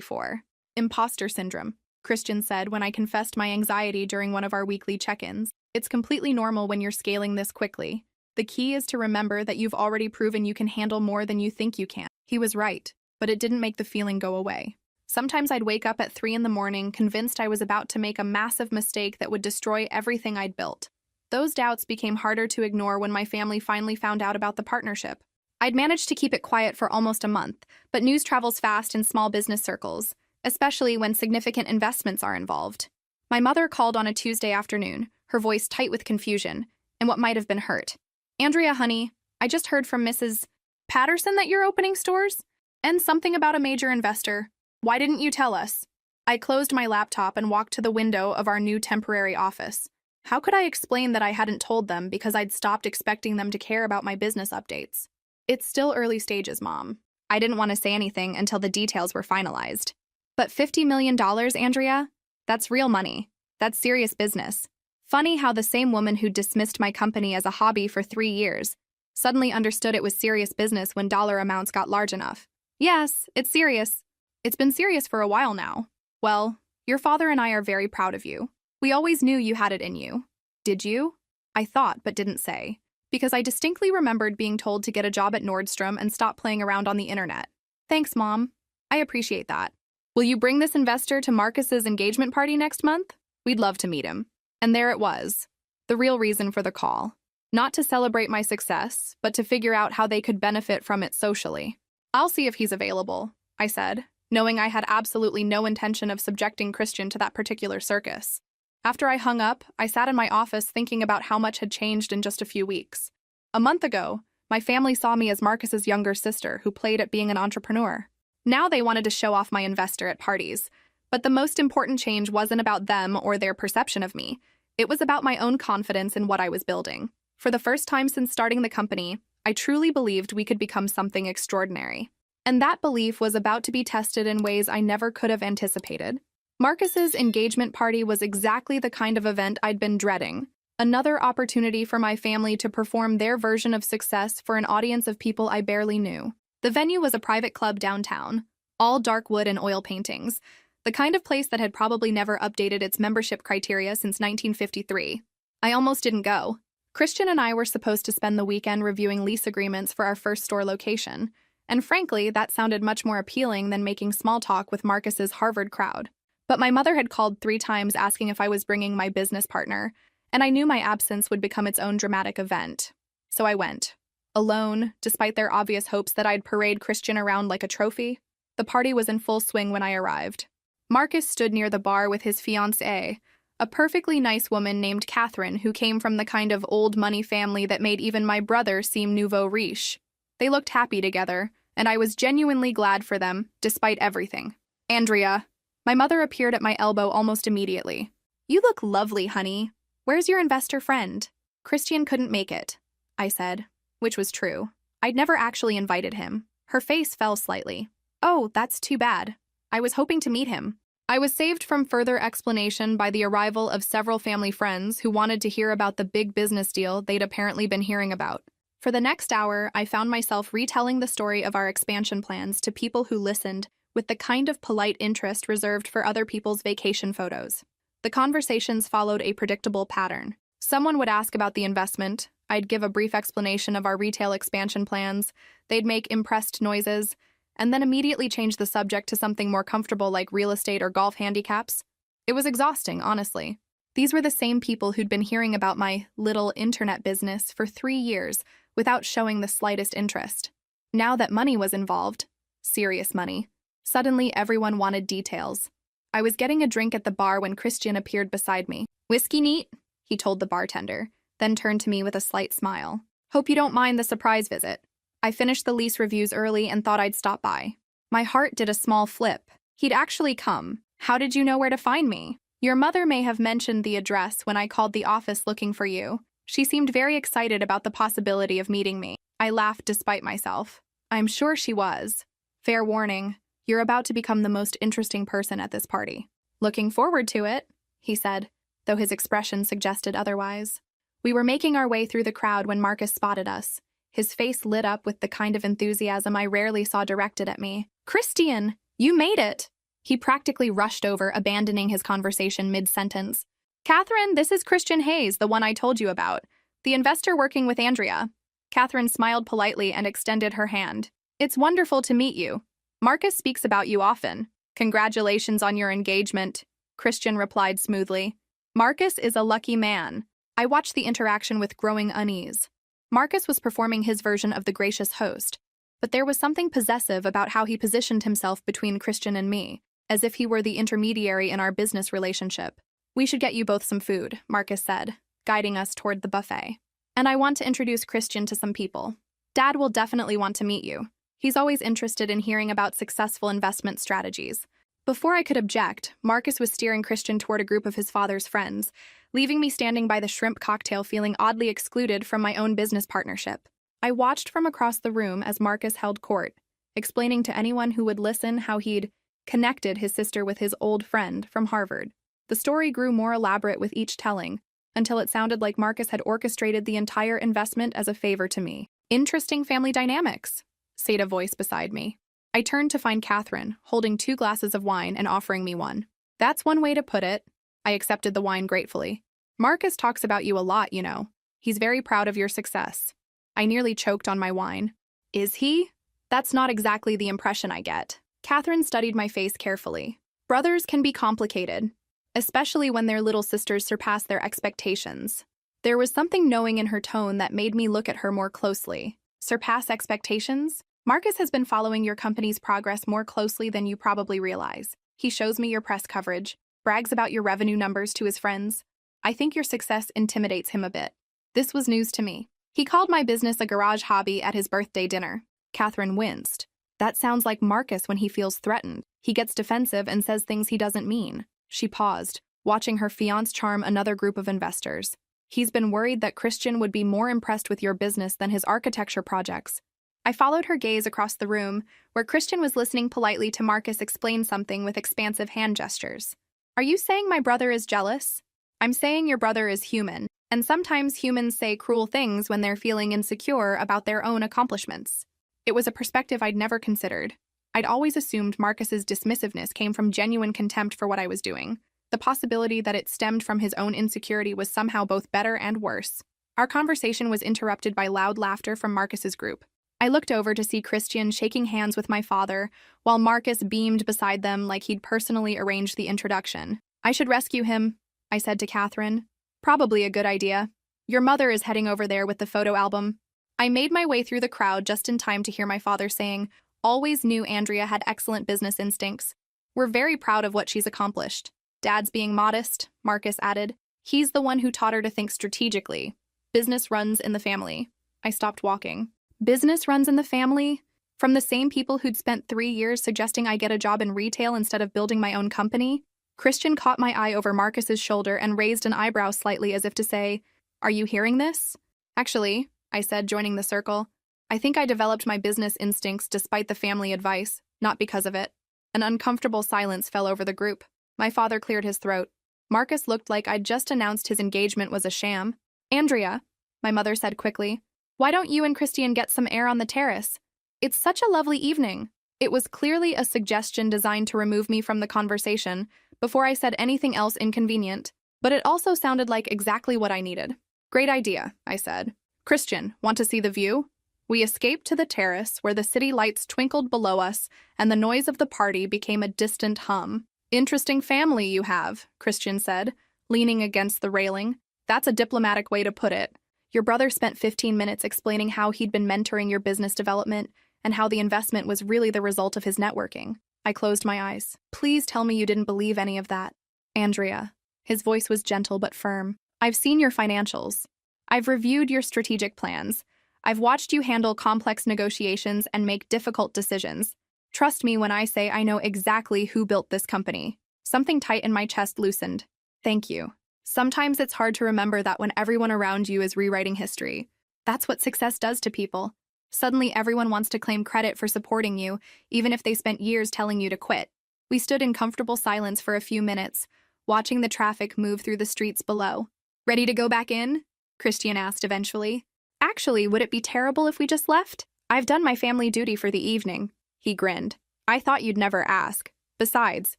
for. "Imposter syndrome," Christian said when I confessed my anxiety during one of our weekly check-ins. "It's completely normal when you're scaling this quickly. The key is to remember that you've already proven you can handle more than you think you can." He was right, but it didn't make the feeling go away. Sometimes I'd wake up at 3 in the morning, convinced I was about to make a massive mistake that would destroy everything I'd built. Those doubts became harder to ignore when my family finally found out about the partnership. I'd managed to keep it quiet for almost a month, but news travels fast in small business circles, especially when significant investments are involved. My mother called on a Tuesday afternoon, her voice tight with confusion and what might have been hurt. "Andrea, honey, I just heard from Mrs. Patterson that you're opening stores? And something about a major investor. Why didn't you tell us?" I closed my laptop and walked to the window of our new temporary office. How could I explain that I hadn't told them because I'd stopped expecting them to care about my business updates? "It's still early stages, Mom." I didn't want to say anything until the details were finalized. "But $50 million, Andrea? That's real money. That's serious business." Funny how the same woman who dismissed my company as a hobby for 3 years suddenly understood it was serious business when dollar amounts got large enough. "Yes, it's serious. It's been serious for a while now." "Well, your father and I are very proud of you. We always knew you had it in you." "Did you?" I thought but didn't say, because I distinctly remembered being told to get a job at Nordstrom and stop playing around on the internet. "Thanks, Mom. I appreciate that. Will you bring this investor to Marcus's engagement party next month? We'd love to meet him." And there it was, the real reason for the call. Not to celebrate my success, but to figure out how they could benefit from it socially. "I'll see if he's available," I said, knowing I had absolutely no intention of subjecting Christian to that particular circus. After I hung up, I sat in my office thinking about how much had changed in just a few weeks. A month ago, my family saw me as Marcus's younger sister who played at being an entrepreneur. Now they wanted to show off my investor at parties. But the most important change wasn't about them or their perception of me. It was about my own confidence in what I was building. For the first time since starting the company, I truly believed we could become something extraordinary. And that belief was about to be tested in ways I never could have anticipated. Marcus's engagement party was exactly the kind of event I'd been dreading. Another opportunity for my family to perform their version of success for an audience of people I barely knew. The venue was a private club downtown, all dark wood and oil paintings, the kind of place that had probably never updated its membership criteria since 1953. I almost didn't go. Christian and I were supposed to spend the weekend reviewing lease agreements for our first store location, and frankly, that sounded much more appealing than making small talk with Marcus's Harvard crowd. But my mother had called 3 times asking if I was bringing my business partner, and I knew my absence would become its own dramatic event. So I went. Alone, despite their obvious hopes that I'd parade Christian around like a trophy. The party was in full swing when I arrived. Marcus stood near the bar with his fiancée, a perfectly nice woman named Catherine who came from the kind of old money family that made even my brother seem nouveau riche. They looked happy together, and I was genuinely glad for them, despite everything. Andrea. My mother appeared at my elbow almost immediately. You look lovely, honey. Where's your investor friend? Christian couldn't make it, I said, which was true. I'd never actually invited him. Her face fell slightly. Oh, that's too bad. I was hoping to meet him. I was saved from further explanation by the arrival of several family friends who wanted to hear about the big business deal they'd apparently been hearing about. For the next hour, I found myself retelling the story of our expansion plans to people who listened with the kind of polite interest reserved for other people's vacation photos. The conversations followed a predictable pattern. Someone would ask about the investment, I'd give a brief explanation of our retail expansion plans, they'd make impressed noises, and then immediately change the subject to something more comfortable like real estate or golf handicaps. It was exhausting, honestly. These were the same people who'd been hearing about my little internet business for 3 years without showing the slightest interest. Now that money was involved, serious money, suddenly everyone wanted details. I was getting a drink at the bar when Christian appeared beside me. Whiskey neat? He told the bartender, then turned to me with a slight smile. Hope you don't mind the surprise visit. I finished the lease reviews early and thought I'd stop by. My heart did a small flip. He'd actually come. How did you know where to find me? Your mother may have mentioned the address when I called the office looking for you. She seemed very excited about the possibility of meeting me. I laughed despite myself. I'm sure she was. Fair warning, you're about to become the most interesting person at this party. Looking forward to it, he said, though his expression suggested otherwise. We were making our way through the crowd when Marcus spotted us. His face lit up with the kind of enthusiasm I rarely saw directed at me. Christian, you made it! He practically rushed over, abandoning his conversation mid-sentence. Catherine, this is Christian Hayes, the one I told you about, the investor working with Andrea. Catherine smiled politely and extended her hand. It's wonderful to meet you. Marcus speaks about you often. Congratulations on your engagement, Christian replied smoothly. Marcus is a lucky man. I watched the interaction with growing unease. Marcus was performing his version of the gracious host, but there was something possessive about how he positioned himself between Christian and me, as if he were the intermediary in our business relationship. We should get you both some food, Marcus said, guiding us toward the buffet. And I want to introduce Christian to some people. Dad will definitely want to meet you. He's always interested in hearing about successful investment strategies. Before I could object, Marcus was steering Christian toward a group of his father's friends, leaving me standing by the shrimp cocktail feeling oddly excluded from my own business partnership. I watched from across the room as Marcus held court, explaining to anyone who would listen how he'd connected his sister with his old friend from Harvard. The story grew more elaborate with each telling, until it sounded like Marcus had orchestrated the entire investment as a favor to me. Interesting family dynamics, said a voice beside me. I turned to find Catherine, holding 2 glasses of wine and offering me one. That's one way to put it. I accepted the wine gratefully. Marcus talks about you a lot, you know. He's very proud of your success. I nearly choked on my wine. Is he? That's not exactly the impression I get. Catherine studied my face carefully. Brothers can be complicated, especially when their little sisters surpass their expectations. There was something knowing in her tone that made me look at her more closely. Surpass expectations? Marcus has been following your company's progress more closely than you probably realize. He shows me your press coverage, brags about your revenue numbers to his friends. I think your success intimidates him a bit. This was news to me. He called my business a garage hobby at his birthday dinner. Catherine winced. That sounds like Marcus when he feels threatened. He gets defensive and says things he doesn't mean. She paused. watching her fiancé charm another group of investors. He's been worried that Christian would be more impressed with your business than his architecture projects. I followed her gaze across the room, where Christian was listening politely to Marcus explain something with expansive hand gestures. Are you saying my brother is jealous? I'm saying your brother is human, and sometimes humans say cruel things when they're feeling insecure about their own accomplishments. It was a perspective I'd never considered. I'd always assumed Marcus's dismissiveness came from genuine contempt for what I was doing. The possibility that it stemmed from his own insecurity was somehow both better and worse. Our conversation was interrupted by loud laughter from Marcus's group. I looked over to see Christian shaking hands with my father, while Marcus beamed beside them like he'd personally arranged the introduction. I should rescue him, I said to Catherine. Probably a good idea. Your mother is heading over there with the photo album. I made my way through the crowd just in time to hear my father saying, always knew Andrea had excellent business instincts. We're very proud of what she's accomplished. Dad's being modest, Marcus added. He's the one who taught her to think strategically. Business runs in the family. I stopped walking. Business runs in the family? From the same people who'd spent 3 years suggesting I get a job in retail instead of building my own company? Christian caught my eye over Marcus's shoulder and raised an eyebrow slightly as if to say, Are you hearing this? Actually, I said, joining the circle, I think I developed my business instincts despite the family advice, not because of it. An uncomfortable silence fell over the group. My father cleared his throat. Marcus looked like I'd just announced his engagement was a sham. Andrea, my mother said quickly, why don't you and Christian get some air on the terrace? It's such a lovely evening. It was clearly a suggestion designed to remove me from the conversation before I said anything else inconvenient, but it also sounded like exactly what I needed. Great idea, I said. Christian, want to see the view? We escaped to the terrace where the city lights twinkled below us and the noise of the party became a distant hum. Interesting family you have, Christian said, leaning against the railing. That's a diplomatic way to put it. Your brother spent 15 minutes explaining how he'd been mentoring your business development and how the investment was really the result of his networking. I closed my eyes. Please tell me you didn't believe any of that. Andrea. His voice was gentle but firm. I've seen your financials. I've reviewed your strategic plans. I've watched you handle complex negotiations and make difficult decisions. Trust me when I say I know exactly who built this company. Something tight in my chest loosened. Thank you. Sometimes it's hard to remember that when everyone around you is rewriting history. That's what success does to people. Suddenly everyone wants to claim credit for supporting you, even if they spent years telling you to quit. We stood in comfortable silence for a few minutes, watching the traffic move through the streets below. Ready to go back in? Christian asked eventually. Actually, would it be terrible if we just left? I've done my family duty for the evening. He grinned. I thought you'd never ask. Besides,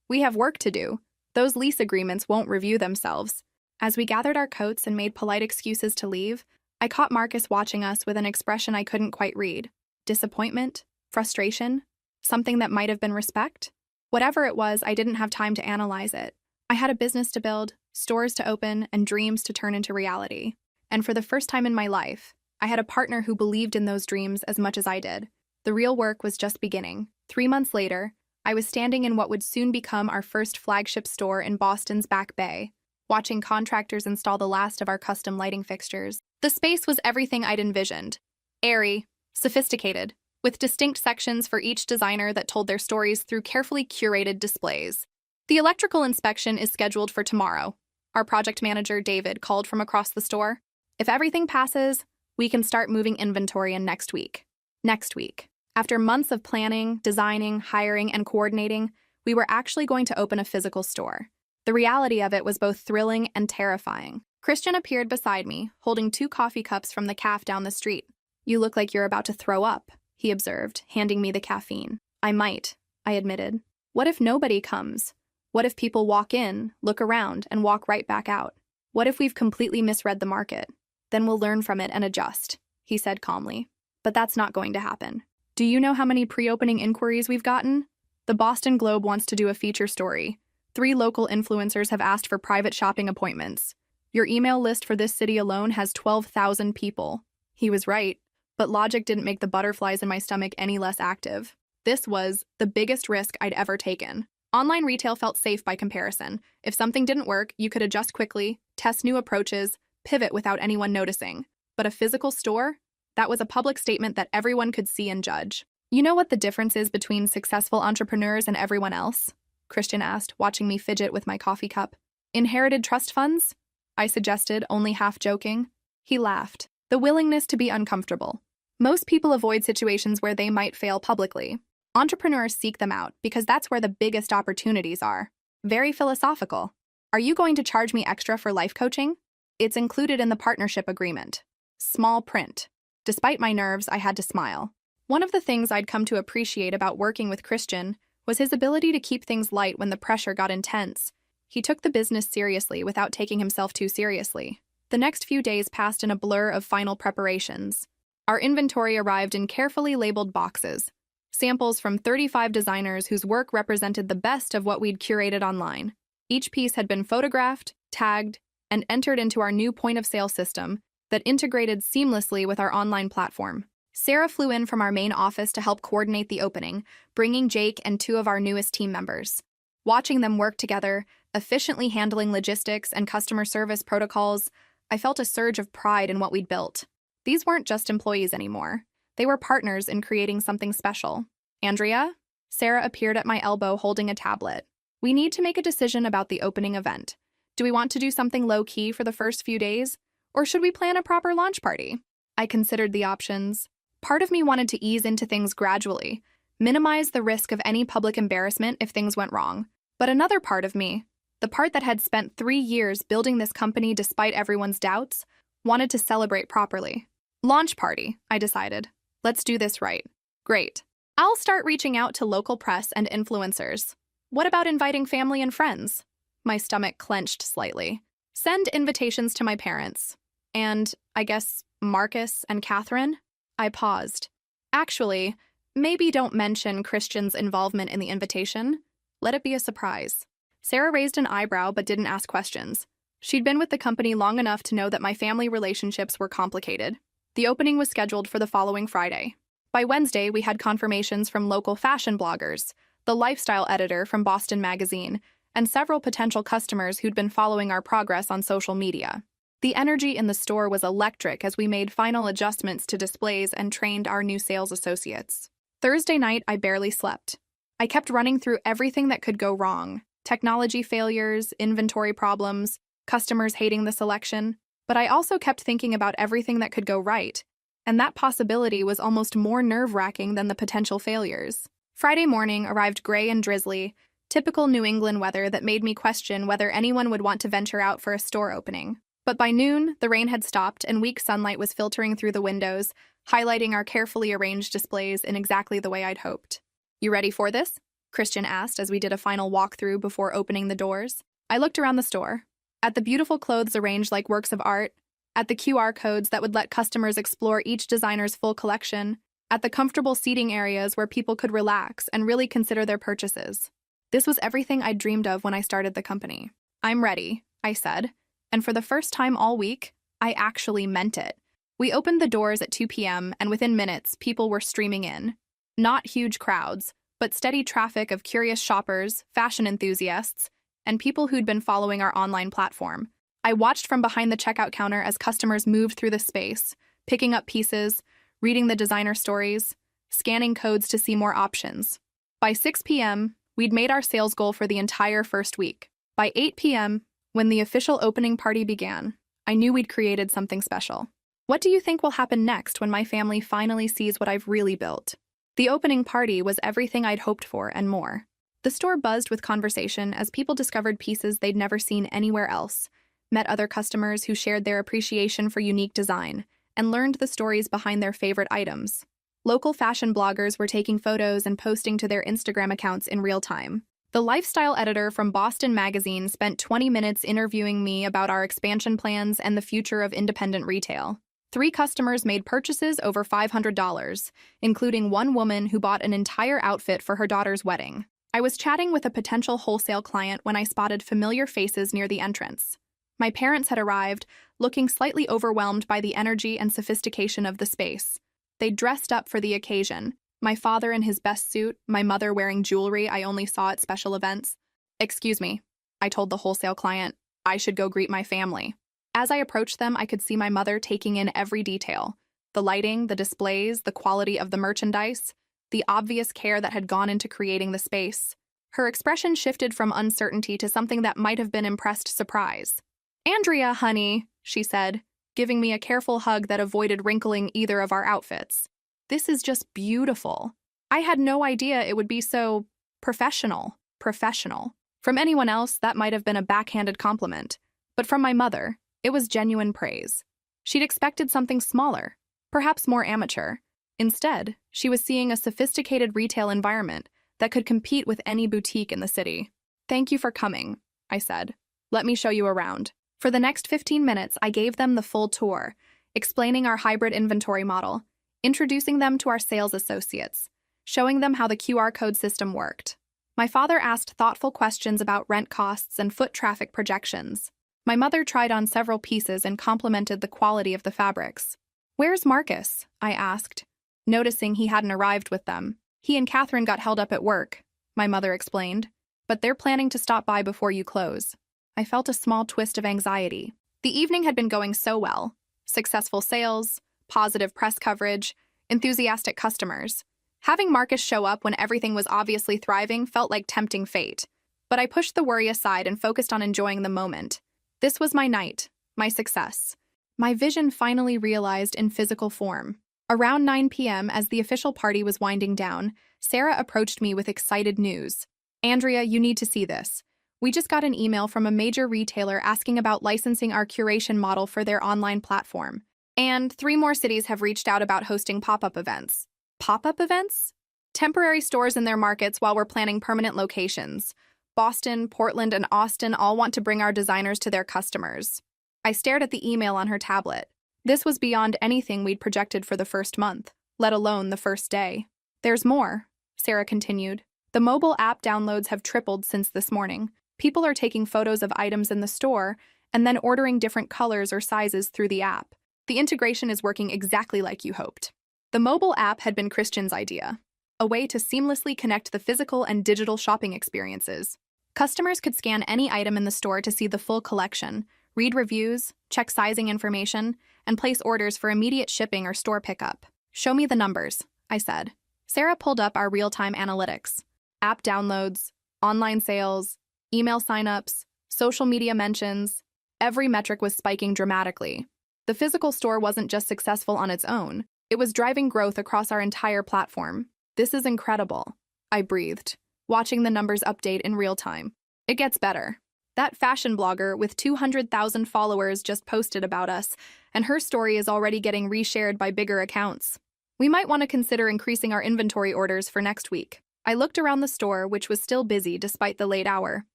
we have work to do. Those lease agreements won't review themselves. As we gathered our coats and made polite excuses to leave, I caught Marcus watching us with an expression I couldn't quite read. Disappointment? Frustration? Something that might have been respect? Whatever it was, I didn't have time to analyze it. I had a business to build, stores to open, and dreams to turn into reality. And for the first time in my life, I had a partner who believed in those dreams as much as I did. The real work was just beginning. 3 months later, I was standing in what would soon become our first flagship store in Boston's Back Bay, watching contractors install the last of our custom lighting fixtures. The space was everything I'd envisioned. Airy, sophisticated, with distinct sections for each designer that told their stories through carefully curated displays. The electrical inspection is scheduled for tomorrow. Our project manager, David, called from across the store. If everything passes, we can start moving inventory in next week. Next week. After months of planning, designing, hiring, and coordinating, we were actually going to open a physical store. The reality of it was both thrilling and terrifying. Christian appeared beside me, holding 2 coffee cups from the cafe down the street. You look like you're about to throw up, he observed, handing me the caffeine. I might, I admitted. What if nobody comes? What if people walk in, look around, and walk right back out? What if we've completely misread the market? Then we'll learn from it and adjust, he said calmly. But that's not going to happen. Do you know how many pre-opening inquiries we've gotten? The Boston Globe wants to do a feature story. 3 local influencers have asked for private shopping appointments. Your email list for this city alone has 12,000 people. He was right, but logic didn't make the butterflies in my stomach any less active. This was the biggest risk I'd ever taken. Online retail felt safe by comparison. If something didn't work, you could adjust quickly, test new approaches, pivot without anyone noticing. But a physical store? That was a public statement that everyone could see and judge. You know what the difference is between successful entrepreneurs and everyone else? Christian asked, watching me fidget with my coffee cup. Inherited trust funds? I suggested, only half joking. He laughed. The willingness to be uncomfortable. Most people avoid situations where they might fail publicly. Entrepreneurs seek them out because that's where the biggest opportunities are. Very philosophical. Are you going to charge me extra for life coaching? It's included in the partnership agreement. Small print. Despite my nerves, I had to smile. One of the things I'd come to appreciate about working with Christian was his ability to keep things light when the pressure got intense. He took the business seriously without taking himself too seriously. The next few days passed in a blur of final preparations. Our inventory arrived in carefully labeled boxes, samples from 35 designers whose work represented the best of what we'd curated online. Each piece had been photographed, tagged, and entered into our new point-of-sale system that integrated seamlessly with our online platform. Sarah flew in from our main office to help coordinate the opening, bringing Jake and 2 of our newest team members. Watching them work together, efficiently handling logistics and customer service protocols, I felt a surge of pride in what we'd built. These weren't just employees anymore. They were partners in creating something special. Andrea? Sarah appeared at my elbow holding a tablet. We need to make a decision about the opening event. Do we want to do something low-key for the first few days? Or should we plan a proper launch party? I considered the options. Part of me wanted to ease into things gradually, minimize the risk of any public embarrassment if things went wrong. But another part of me, the part that had spent 3 years building this company despite everyone's doubts, wanted to celebrate properly. Launch party, I decided. Let's do this right. Great. I'll start reaching out to local press and influencers. What about inviting family and friends? My stomach clenched slightly. Send invitations to my parents. And, I guess, Marcus and Catherine? I paused. Actually, maybe don't mention Christian's involvement in the invitation. Let it be a surprise. Sarah raised an eyebrow but didn't ask questions. She'd been with the company long enough to know that my family relationships were complicated. The opening was scheduled for the following Friday. By Wednesday, we had confirmations from local fashion bloggers, the lifestyle editor from Boston Magazine, and several potential customers who'd been following our progress on social media. The energy in the store was electric as we made final adjustments to displays and trained our new sales associates. Thursday night, I barely slept. I kept running through everything that could go wrong: technology failures, inventory problems, customers hating the selection. But I also kept thinking about everything that could go right, and that possibility was almost more nerve-wracking than the potential failures. Friday morning arrived gray and drizzly, typical New England weather that made me question whether anyone would want to venture out for a store opening. But by noon, the rain had stopped and weak sunlight was filtering through the windows, highlighting our carefully arranged displays in exactly the way I'd hoped. "You ready for this?" Christian asked as we did a final walkthrough before opening the doors. I looked around the store. At the beautiful clothes arranged like works of art, at the QR codes that would let customers explore each designer's full collection, at the comfortable seating areas where people could relax and really consider their purchases. This was everything I'd dreamed of when I started the company. "I'm ready," I said, and for the first time all week, I actually meant it. We opened the doors at 2 p.m., and within minutes, people were streaming in. Not huge crowds, but steady traffic of curious shoppers, fashion enthusiasts, and people who'd been following our online platform. I watched from behind the checkout counter as customers moved through the space, picking up pieces, reading the designer stories, scanning codes to see more options. By 6 p.m., we'd made our sales goal for the entire first week. By 8 p.m., when the official opening party began, I knew we'd created something special. What do you think will happen next when my family finally sees what I've really built? The opening party was everything I'd hoped for and more. The store buzzed with conversation as people discovered pieces they'd never seen anywhere else, met other customers who shared their appreciation for unique design, and learned the stories behind their favorite items. Local fashion bloggers were taking photos and posting to their Instagram accounts in real time. The lifestyle editor from Boston Magazine spent 20 minutes interviewing me about our expansion plans and the future of independent retail. 3 customers made purchases over $500, including one woman who bought an entire outfit for her daughter's wedding. I was chatting with a potential wholesale client when I spotted familiar faces near the entrance. My parents had arrived, looking slightly overwhelmed by the energy and sophistication of the space. They'd dressed up for the occasion, my father in his best suit, my mother wearing jewelry I only saw at special events. "Excuse me," I told the wholesale client. "I should go greet my family." As I approached them, I could see my mother taking in every detail: the lighting, the displays, the quality of the merchandise, the obvious care that had gone into creating the space. Her expression shifted from uncertainty to something that might have been impressed surprise. "Andrea, honey," she said, giving me a careful hug that avoided wrinkling either of our outfits. "This is just beautiful. I had no idea it would be so professional. Professional. From anyone else, that might have been a backhanded compliment. But from my mother, it was genuine praise. She'd expected something smaller, perhaps more amateur. Instead, she was seeing a sophisticated retail environment that could compete with any boutique in the city. "Thank you for coming," I said. "Let me show you around." For the next 15 minutes, I gave them the full tour, explaining our hybrid inventory model, introducing them to our sales associates, showing them how the QR code system worked. My father asked thoughtful questions about rent costs and foot traffic projections. My mother tried on several pieces and complimented the quality of the fabrics. "Where's Marcus?" I asked, noticing he hadn't arrived with them. "He and Catherine got held up at work," my mother explained, "but they're planning to stop by before you close." I felt a small twist of anxiety. The evening had been going so well. Successful sales, positive press coverage, enthusiastic customers. Having Marcus show up when everything was obviously thriving felt like tempting fate. But I pushed the worry aside and focused on enjoying the moment. This was my night, my success. My vision finally realized in physical form. Around 9 p.m., as the official party was winding down, Sarah approached me with excited news. "Andrea, you need to see this. We just got an email from a major retailer asking about licensing our curation model for their online platform. And 3 more cities have reached out about hosting pop-up events." "Pop-up events?" "Temporary stores in their markets while we're planning permanent locations. Boston, Portland, and Austin all want to bring our designers to their customers." I stared at the email on her tablet. This was beyond anything we'd projected for the first month, let alone the first day. "There's more," Sarah continued. "The mobile app downloads have tripled since this morning. People are taking photos of items in the store and then ordering different colors or sizes through the app. The integration is working exactly like you hoped." The mobile app had been Christian's idea, a way to seamlessly connect the physical and digital shopping experiences. Customers could scan any item in the store to see the full collection, read reviews, check sizing information, and place orders for immediate shipping or store pickup. "Show me the numbers," I said. Sarah pulled up our real-time analytics. App downloads, online sales, email signups, social media mentions. Every metric was spiking dramatically. The physical store wasn't just successful on its own. It was driving growth across our entire platform. "This is incredible," I breathed, watching the numbers update in real time. "It gets better. That fashion blogger with 200,000 followers just posted about us, and her story is already getting reshared by bigger accounts. We might want to consider increasing our inventory orders for next week." I looked around the store, which was still busy despite the late hour.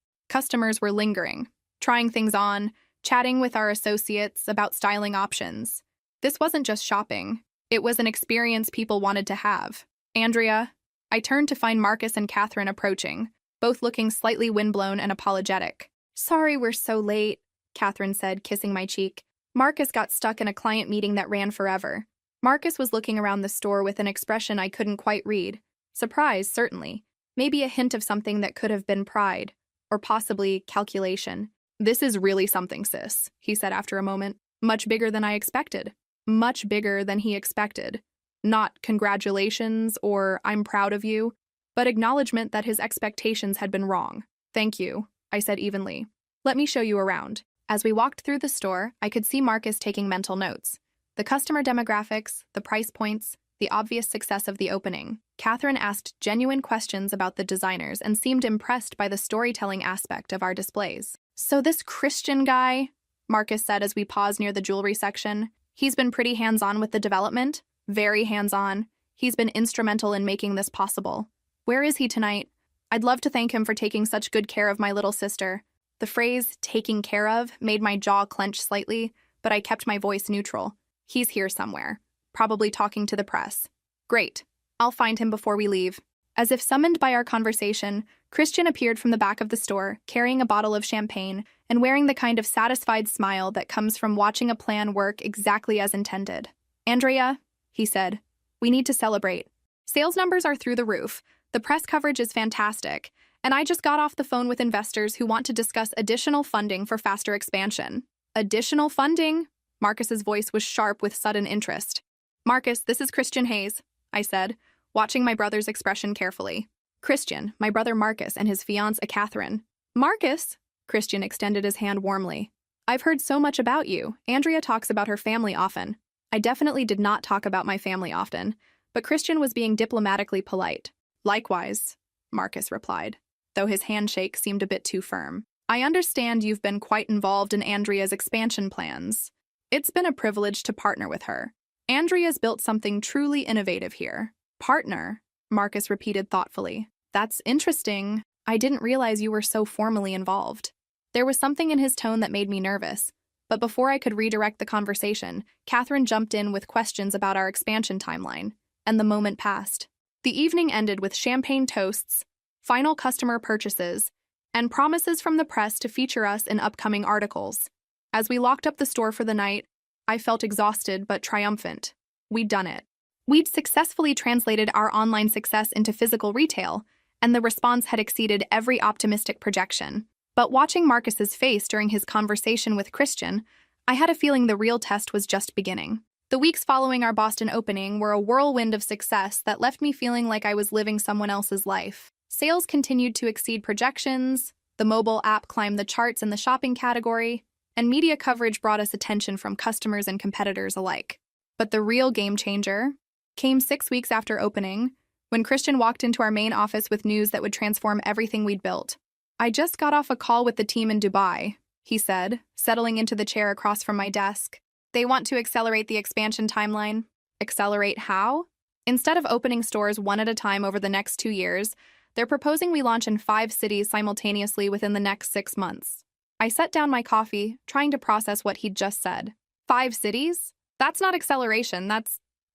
Customers were lingering, trying things on, chatting with our associates about styling options. This wasn't just shopping. It was an experience people wanted to have. "Andrea," I turned to find Marcus and Catherine approaching, both looking slightly windblown and apologetic. "Sorry we're so late," Catherine said, kissing my cheek. "Marcus got stuck in a client meeting that ran forever." Marcus was looking around the store with an expression I couldn't quite read. Surprise, certainly. Maybe a hint of something that could have been pride. Or possibly calculation. "This is really something, sis," he said after a moment. "Much bigger than I expected." Much bigger than he expected. Not congratulations or "I'm proud of you," but acknowledgement that his expectations had been wrong. "Thank you," I said evenly. "Let me show you around." As we walked through the store, I could see Marcus taking mental notes. The customer demographics, the price points, the obvious success of the opening. Catherine asked genuine questions about the designers and seemed impressed by the storytelling aspect of our displays. "So this Christian guy," Marcus said as we paused near the jewelry section, "he's been pretty hands-on with the development? Very hands-on. He's been instrumental in making this possible. Where is he tonight? I'd love to thank him for taking such good care of my little sister." The phrase "taking care of" made my jaw clench slightly, but I kept my voice neutral. "He's here somewhere. Probably talking to the press." "Great. I'll find him before we leave." As if summoned by our conversation, Christian appeared from the back of the store, carrying a bottle of champagne and wearing the kind of satisfied smile that comes from watching a plan work exactly as intended. "Andrea," he said, "we need to celebrate. Sales numbers are through the roof, the press coverage is fantastic, and I just got off the phone with investors who want to discuss additional funding for faster expansion." "Additional funding?" Marcus's voice was sharp with sudden interest. "Marcus, this is Christian Hayes," I said, watching my brother's expression carefully. Christian, my brother Marcus, and his fiancée Catherine. Marcus? Christian extended his hand warmly. I've heard so much about you. Andrea talks about her family often. I definitely did not talk about my family often, but Christian was being diplomatically polite. Likewise, Marcus replied, though his handshake seemed a bit too firm. I understand you've been quite involved in Andrea's expansion plans. It's been a privilege to partner with her. Andrea's built something truly innovative here. Partner, Marcus repeated thoughtfully. That's interesting. I didn't realize you were so formally involved. There was something in his tone that made me nervous, but before I could redirect the conversation, Catherine jumped in with questions about our expansion timeline, and the moment passed. The evening ended with champagne toasts, final customer purchases, and promises from the press to feature us in upcoming articles. As we locked up the store for the night, I felt exhausted but triumphant. We'd done it. We'd successfully translated our online success into physical retail, and the response had exceeded every optimistic projection. But watching Marcus's face during his conversation with Christian, I had a feeling the real test was just beginning. The weeks following our Boston opening were a whirlwind of success that left me feeling like I was living someone else's life. Sales continued to exceed projections, the mobile app climbed the charts in the shopping category, and media coverage brought us attention from customers and competitors alike. But the real game changer came 6 weeks after opening, when Christian walked into our main office with news that would transform everything we'd built. I just got off a call with the team in Dubai, he said, settling into the chair across from my desk. They want to accelerate the expansion timeline. Accelerate how? Instead of opening stores one at a time over the next 2 years, they're proposing we launch in 5 cities simultaneously within the next 6 months. I set down my coffee, trying to process what he'd just said. 5 cities? That's not acceleration,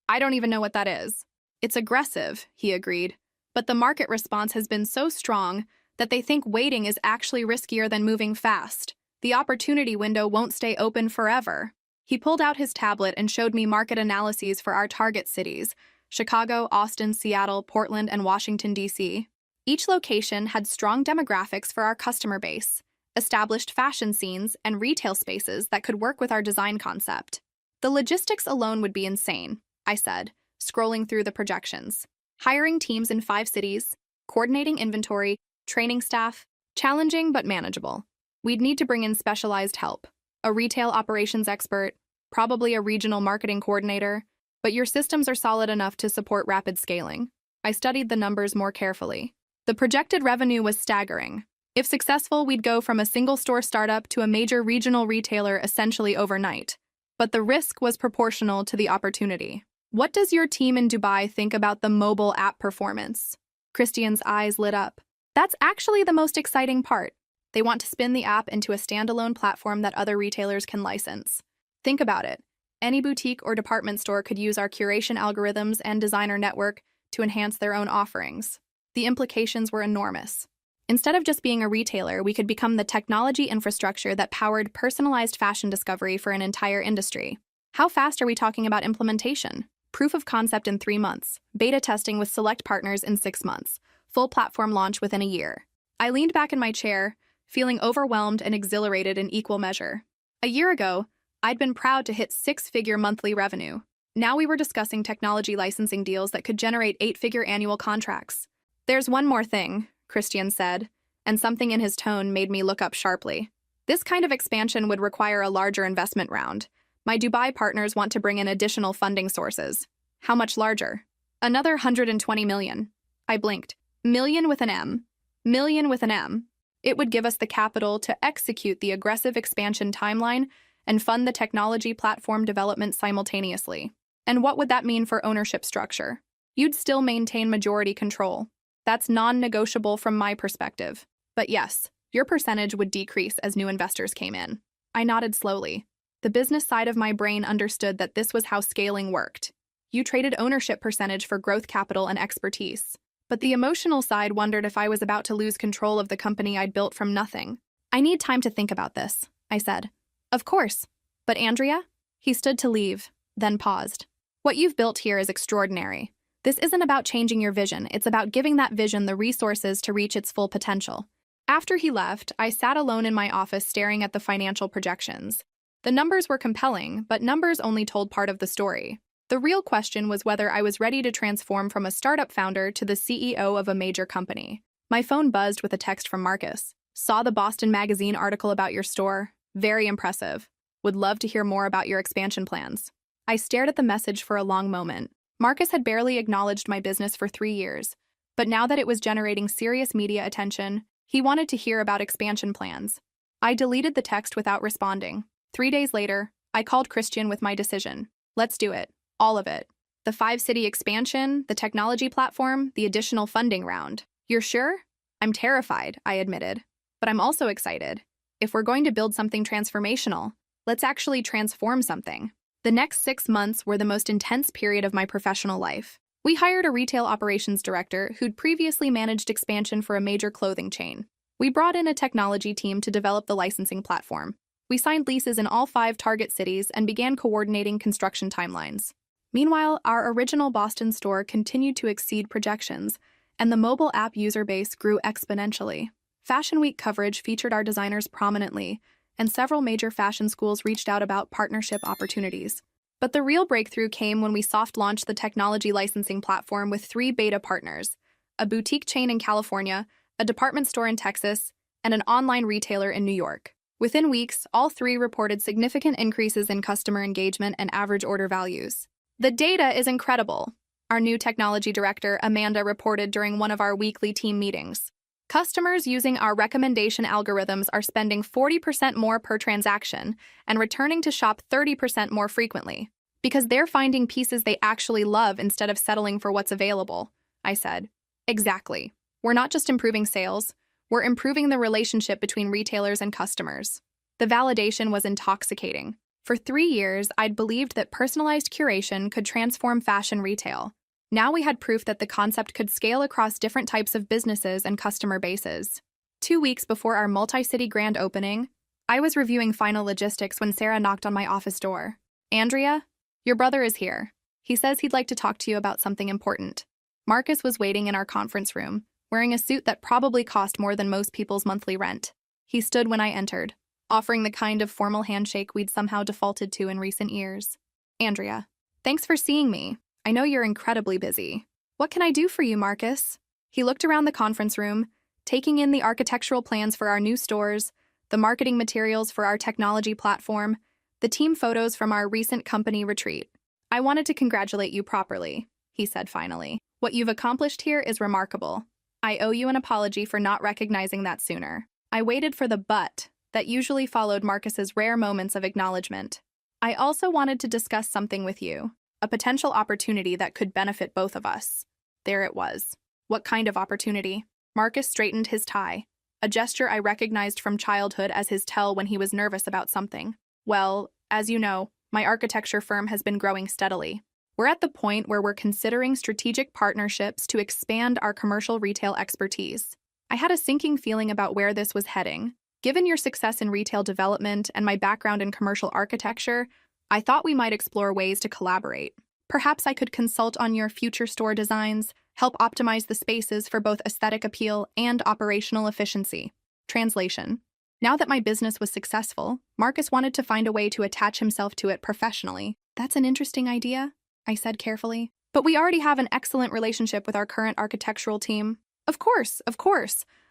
I don't even know what that is. It's aggressive, he agreed, but the market response has been so strong that they think waiting is actually riskier than moving fast. The opportunity window won't stay open forever. He pulled out his tablet and showed me market analyses for our target cities: Chicago, Austin, Seattle, Portland, and Washington, D.C. Each location had strong demographics for our customer base, established fashion scenes, and retail spaces that could work with our design concept. The logistics alone would be insane, I said, scrolling through the projections. Hiring teams in 5 cities, coordinating inventory, training staff, challenging but manageable. We'd need to bring in specialized help, a retail operations expert, probably a regional marketing coordinator, but your systems are solid enough to support rapid scaling. I studied the numbers more carefully. The projected revenue was staggering. If successful, we'd go from a single-store startup to a major regional retailer essentially overnight. But the risk was proportional to the opportunity. What does your team in Dubai think about the mobile app performance? Christian's eyes lit up. That's actually the most exciting part. They want to spin the app into a standalone platform that other retailers can license. Think about it. Any boutique or department store could use our curation algorithms and designer network to enhance their own offerings. The implications were enormous. Instead of just being a retailer, we could become the technology infrastructure that powered personalized fashion discovery for an entire industry. How fast are we talking about implementation? Proof of concept in 3 months, beta testing with select partners in 6 months, full platform launch within a year. I leaned back in my chair, feeling overwhelmed and exhilarated in equal measure. A year ago, I'd been proud to hit 6-figure monthly revenue. Now we were discussing technology licensing deals that could generate 8-figure annual contracts. There's one more thing, Christian said, and something in his tone made me look up sharply. This kind of expansion would require a larger investment round. My Dubai partners want to bring in additional funding sources. How much larger? Another 120 million. I blinked. Million with an M. Million with an M. It would give us the capital to execute the aggressive expansion timeline and fund the technology platform development simultaneously. And what would that mean for ownership structure? You'd still maintain majority control. That's non-negotiable from my perspective. But yes, your percentage would decrease as new investors came in. I nodded slowly. The business side of my brain understood that this was how scaling worked. You traded ownership percentage for growth capital and expertise. But the emotional side wondered if I was about to lose control of the company I'd built from nothing. I need time to think about this, I said. Of course. But Andrea? He stood to leave, then paused. What you've built here is extraordinary. This isn't about changing your vision, it's about giving that vision the resources to reach its full potential. After he left, I sat alone in my office staring at the financial projections. The numbers were compelling, but numbers only told part of the story. The real question was whether I was ready to transform from a startup founder to the CEO of a major company. My phone buzzed with a text from Marcus. Saw the Boston Magazine article about your store. Very impressive. Would love to hear more about your expansion plans. I stared at the message for a long moment. Marcus had barely acknowledged my business for 3 years, but now that it was generating serious media attention, he wanted to hear about expansion plans. I deleted the text without responding. 3 days later, I called Christian with my decision. Let's do it. All of it. The 5-city expansion, the technology platform, the additional funding round. You're sure? I'm terrified, I admitted. But I'm also excited. If we're going to build something transformational, let's actually transform something. The next 6 months were the most intense period of my professional life. We hired a retail operations director who'd previously managed expansion for a major clothing chain. We brought in a technology team to develop the licensing platform. We signed leases in all 5 target cities and began coordinating construction timelines. Meanwhile, our original Boston store continued to exceed projections, and the mobile app user base grew exponentially. Fashion Week coverage featured our designers prominently, and several major fashion schools reached out about partnership opportunities. But the real breakthrough came when we soft-launched the technology licensing platform with 3 beta partners: a boutique chain in California, a department store in Texas, and an online retailer in New York. Within weeks, all 3 reported significant increases in customer engagement and average order values. The data is incredible, our new technology director, Amanda, reported during one of our weekly team meetings. Customers using our recommendation algorithms are spending 40% more per transaction and returning to shop 30% more frequently, because they're finding pieces they actually love instead of settling for what's available, I said. Exactly. We're not just improving sales, we're improving the relationship between retailers and customers. The validation was intoxicating. For 3 years, I'd believed that personalized curation could transform fashion retail. Now we had proof that the concept could scale across different types of businesses and customer bases. 2 weeks before our multi-city grand opening, I was reviewing final logistics when Sarah knocked on my office door. Andrea, your brother is here. He says he'd like to talk to you about something important. Marcus was waiting in our conference room, wearing a suit that probably cost more than most people's monthly rent. He stood when I entered, offering the kind of formal handshake we'd somehow defaulted to in recent years. Andrea, thanks for seeing me. I know you're incredibly busy. What can I do for you, Marcus? He looked around the conference room, taking in the architectural plans for our new stores, the marketing materials for our technology platform, the team photos from our recent company retreat. I wanted to congratulate you properly, he said finally. What you've accomplished here is remarkable. I owe you an apology for not recognizing that sooner. I waited for the but that usually followed Marcus's rare moments of acknowledgement. I also wanted to discuss something with you, a potential opportunity that could benefit both of us. There it was. What kind of opportunity? Marcus straightened his tie, a gesture I recognized from childhood as his tell when he was nervous about something. Well, as you know, my architecture firm has been growing steadily. We're at the point where we're considering strategic partnerships to expand our commercial retail expertise. I had a sinking feeling about where this was heading. Given your success in retail development and my background in commercial architecture, I thought we might explore ways to collaborate. Perhaps I could consult on your future store designs, help optimize the spaces for both aesthetic appeal and operational efficiency. Translation. Now that my business was successful, Marcus wanted to find a way to attach himself to it professionally. That's an interesting idea, I said carefully. But we already have an excellent relationship with our current architectural team. Of course.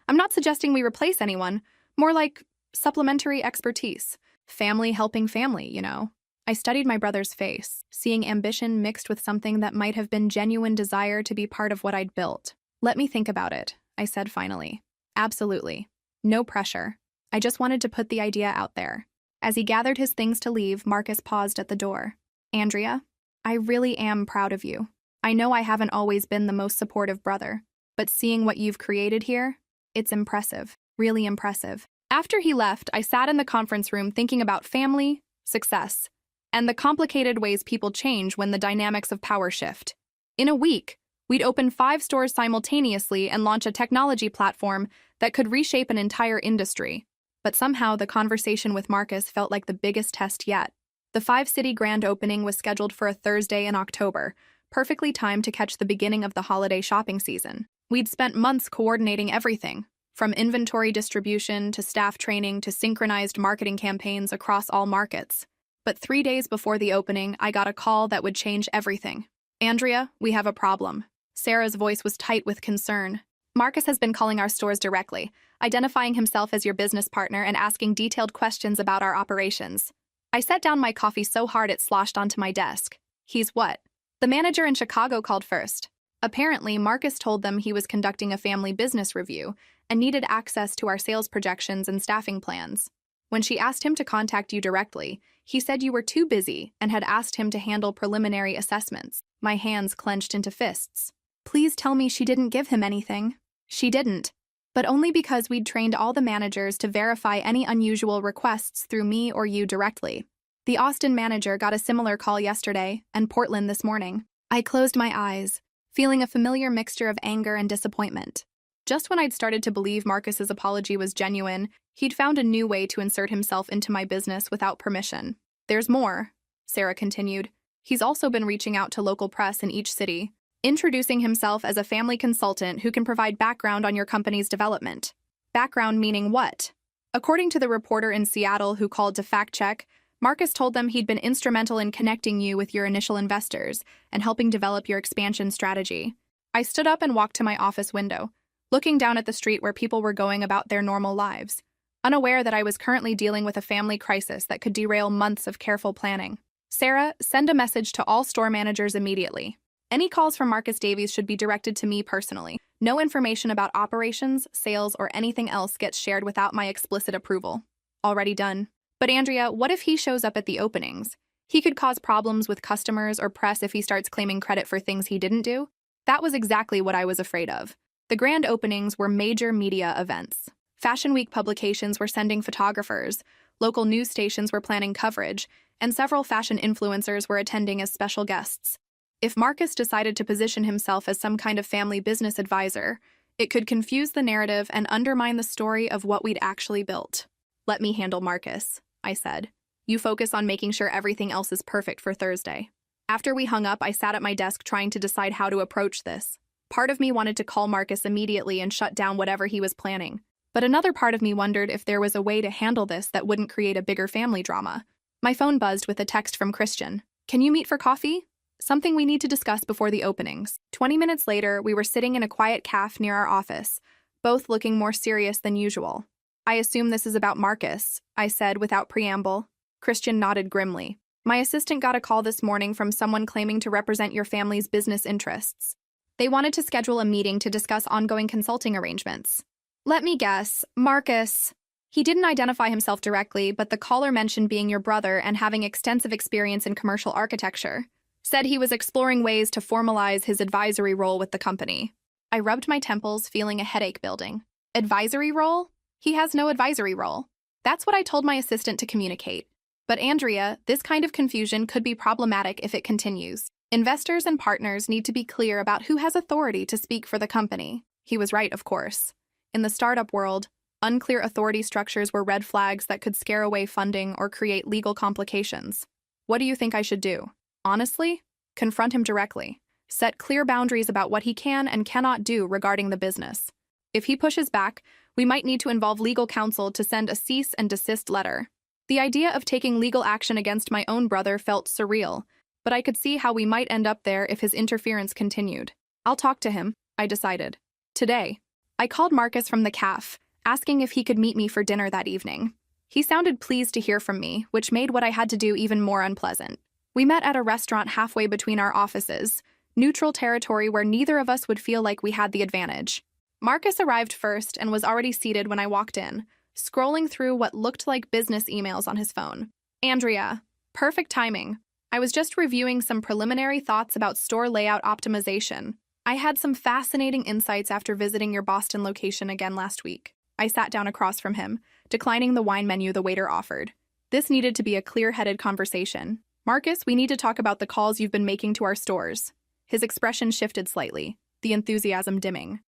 I'm not suggesting we replace anyone. More like supplementary expertise. Family helping family, you know. I studied my brother's face, seeing ambition mixed with something that might have been genuine desire to be part of what I'd built. Let me think about it, I said finally. Absolutely. No pressure. I just wanted to put the idea out there. As he gathered his things to leave, Marcus paused at the door. Andrea, I really am proud of you. I know I haven't always been the most supportive brother, but seeing what you've created here, it's impressive. Really impressive. After he left, I sat in the conference room thinking about family, success, and the complicated ways people change when the dynamics of power shift. In a week, we'd open 5 stores simultaneously and launch a technology platform that could reshape an entire industry. But somehow the conversation with Marcus felt like the biggest test yet. The 5-city grand opening was scheduled for a Thursday in October, perfectly timed to catch the beginning of the holiday shopping season. We'd spent months coordinating everything, from inventory distribution to staff training to synchronized marketing campaigns across all markets. But 3 days before the opening, I got a call that would change everything. "Andrea, we have a problem." Sarah's voice was tight with concern. "Marcus has been calling our stores directly, identifying himself as your business partner and asking detailed questions about our operations." I set down my coffee so hard it sloshed onto my desk. "He's what?" "The manager in Chicago called first. Apparently, Marcus told them he was conducting a family business review and needed access to our sales projections and staffing plans. When she asked him to contact you directly, he said you were too busy and had asked him to handle preliminary assessments." My hands clenched into fists. "Please tell me she didn't give him anything." "She didn't, but only because we'd trained all the managers to verify any unusual requests through me or you directly. The Austin manager got a similar call yesterday, and Portland this morning." I closed my eyes, feeling a familiar mixture of anger and disappointment. Just when I'd started to believe Marcus's apology was genuine, he'd found a new way to insert himself into my business without permission. "There's more," Sarah continued. "He's also been reaching out to local press in each city, introducing himself as a family consultant who can provide background on your company's development." Background meaning what? According to the reporter in Seattle who called to fact-check, Marcus told them he'd been instrumental in connecting you with your initial investors and helping develop your expansion strategy. I stood up and walked to my office window, looking down at the street where people were going about their normal lives, unaware that I was currently dealing with a family crisis that could derail months of careful planning. "Sarah, send a message to all store managers immediately. Any calls from Marcus Davies should be directed to me personally. No information about operations, sales, or anything else gets shared without my explicit approval." Already done. "But Andrea, what if he shows up at the openings? He could cause problems with customers or press if he starts claiming credit for things he didn't do." That was exactly what I was afraid of. The grand openings were major media events. Fashion Week publications were sending photographers, local news stations were planning coverage, and several fashion influencers were attending as special guests. If Marcus decided to position himself as some kind of family business advisor, it could confuse the narrative and undermine the story of what we'd actually built. "Let me handle Marcus," I said. "You focus on making sure everything else is perfect for Thursday." After we hung up, I sat at my desk trying to decide how to approach this. Part of me wanted to call Marcus immediately and shut down whatever he was planning, but another part of me wondered if there was a way to handle this that wouldn't create a bigger family drama. My phone buzzed with a text from Christian. "Can you meet for coffee? Something we need to discuss before the openings." 20 minutes later, we were sitting in a quiet cafe near our office, both looking more serious than usual. "I assume this is about Marcus," I said without preamble. Christian nodded grimly. "My assistant got a call this morning from someone claiming to represent your family's business interests. They wanted to schedule a meeting to discuss ongoing consulting arrangements." "Let me guess, Marcus." He didn't identify himself directly, but the caller mentioned being your brother and having extensive experience in commercial architecture. Said he was exploring ways to formalize his advisory role with the company. I rubbed my temples, feeling a headache building. Advisory role? He has no advisory role. That's what I told my assistant to communicate. But Andrea, this kind of confusion could be problematic if it continues. Investors and partners need to be clear about who has authority to speak for the company. He was right, of course. In the startup world, unclear authority structures were red flags that could scare away funding or create legal complications. What do you think I should do? Honestly, confront him directly. Set clear boundaries about what he can and cannot do regarding the business. If he pushes back, we might need to involve legal counsel to send a cease and desist letter. The idea of taking legal action against my own brother felt surreal, but I could see how we might end up there if his interference continued. "I'll talk to him," I decided. Today, I called Marcus from the cafe, asking if he could meet me for dinner that evening. He sounded pleased to hear from me, which made what I had to do even more unpleasant. We met at a restaurant halfway between our offices, neutral territory where neither of us would feel like we had the advantage. Marcus arrived first and was already seated when I walked in, scrolling through what looked like business emails on his phone. "Andrea, perfect timing. I was just reviewing some preliminary thoughts about store layout optimization. I had some fascinating insights after visiting your Boston location again last week." I sat down across from him, declining the wine menu the waiter offered. This needed to be a clear-headed conversation. "Marcus, we need to talk about the calls you've been making to our stores." His expression shifted slightly, the enthusiasm dimming.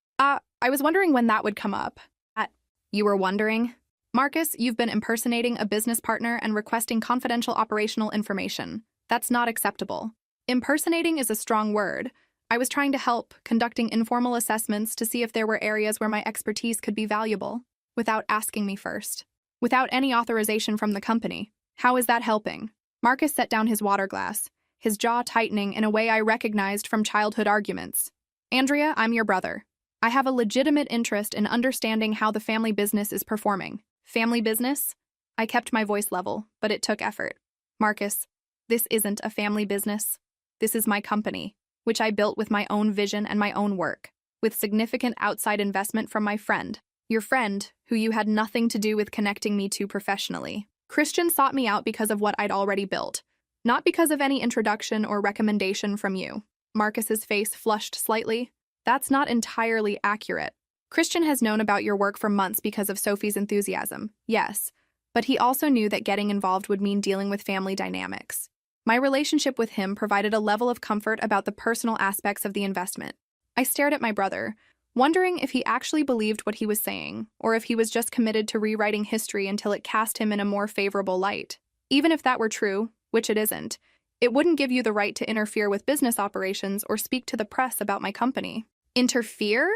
I was wondering when that would come up." "You were wondering?" "Marcus, you've been impersonating a business partner and requesting confidential operational information. That's not acceptable." "Impersonating is a strong word. I was trying to help, conducting informal assessments to see if there were areas where my expertise could be valuable, without asking me first. Without any authorization from the company. How is that helping?" Marcus set down his water glass, his jaw tightening in a way I recognized from childhood arguments. Andrea, I'm your brother. I have a legitimate interest in understanding how the family business is performing. Family business? I kept my voice level, but it took effort. Marcus, this isn't a family business. This is my company, which I built with my own vision and my own work, with significant outside investment from my friend. Your friend, who you had nothing to do with connecting me to professionally. Christian sought me out because of what I'd already built, not because of any introduction or recommendation from you. Marcus's face flushed slightly. That's not entirely accurate. Christian has known about your work for months because of Sophie's enthusiasm, yes, but he also knew that getting involved would mean dealing with family dynamics. My relationship with him provided a level of comfort about the personal aspects of the investment. I stared at my brother, wondering if he actually believed what he was saying, or if he was just committed to rewriting history until it cast him in a more favorable light. Even if that were true, which it isn't, it wouldn't give you the right to interfere with business operations or speak to the press about my company. Interfere?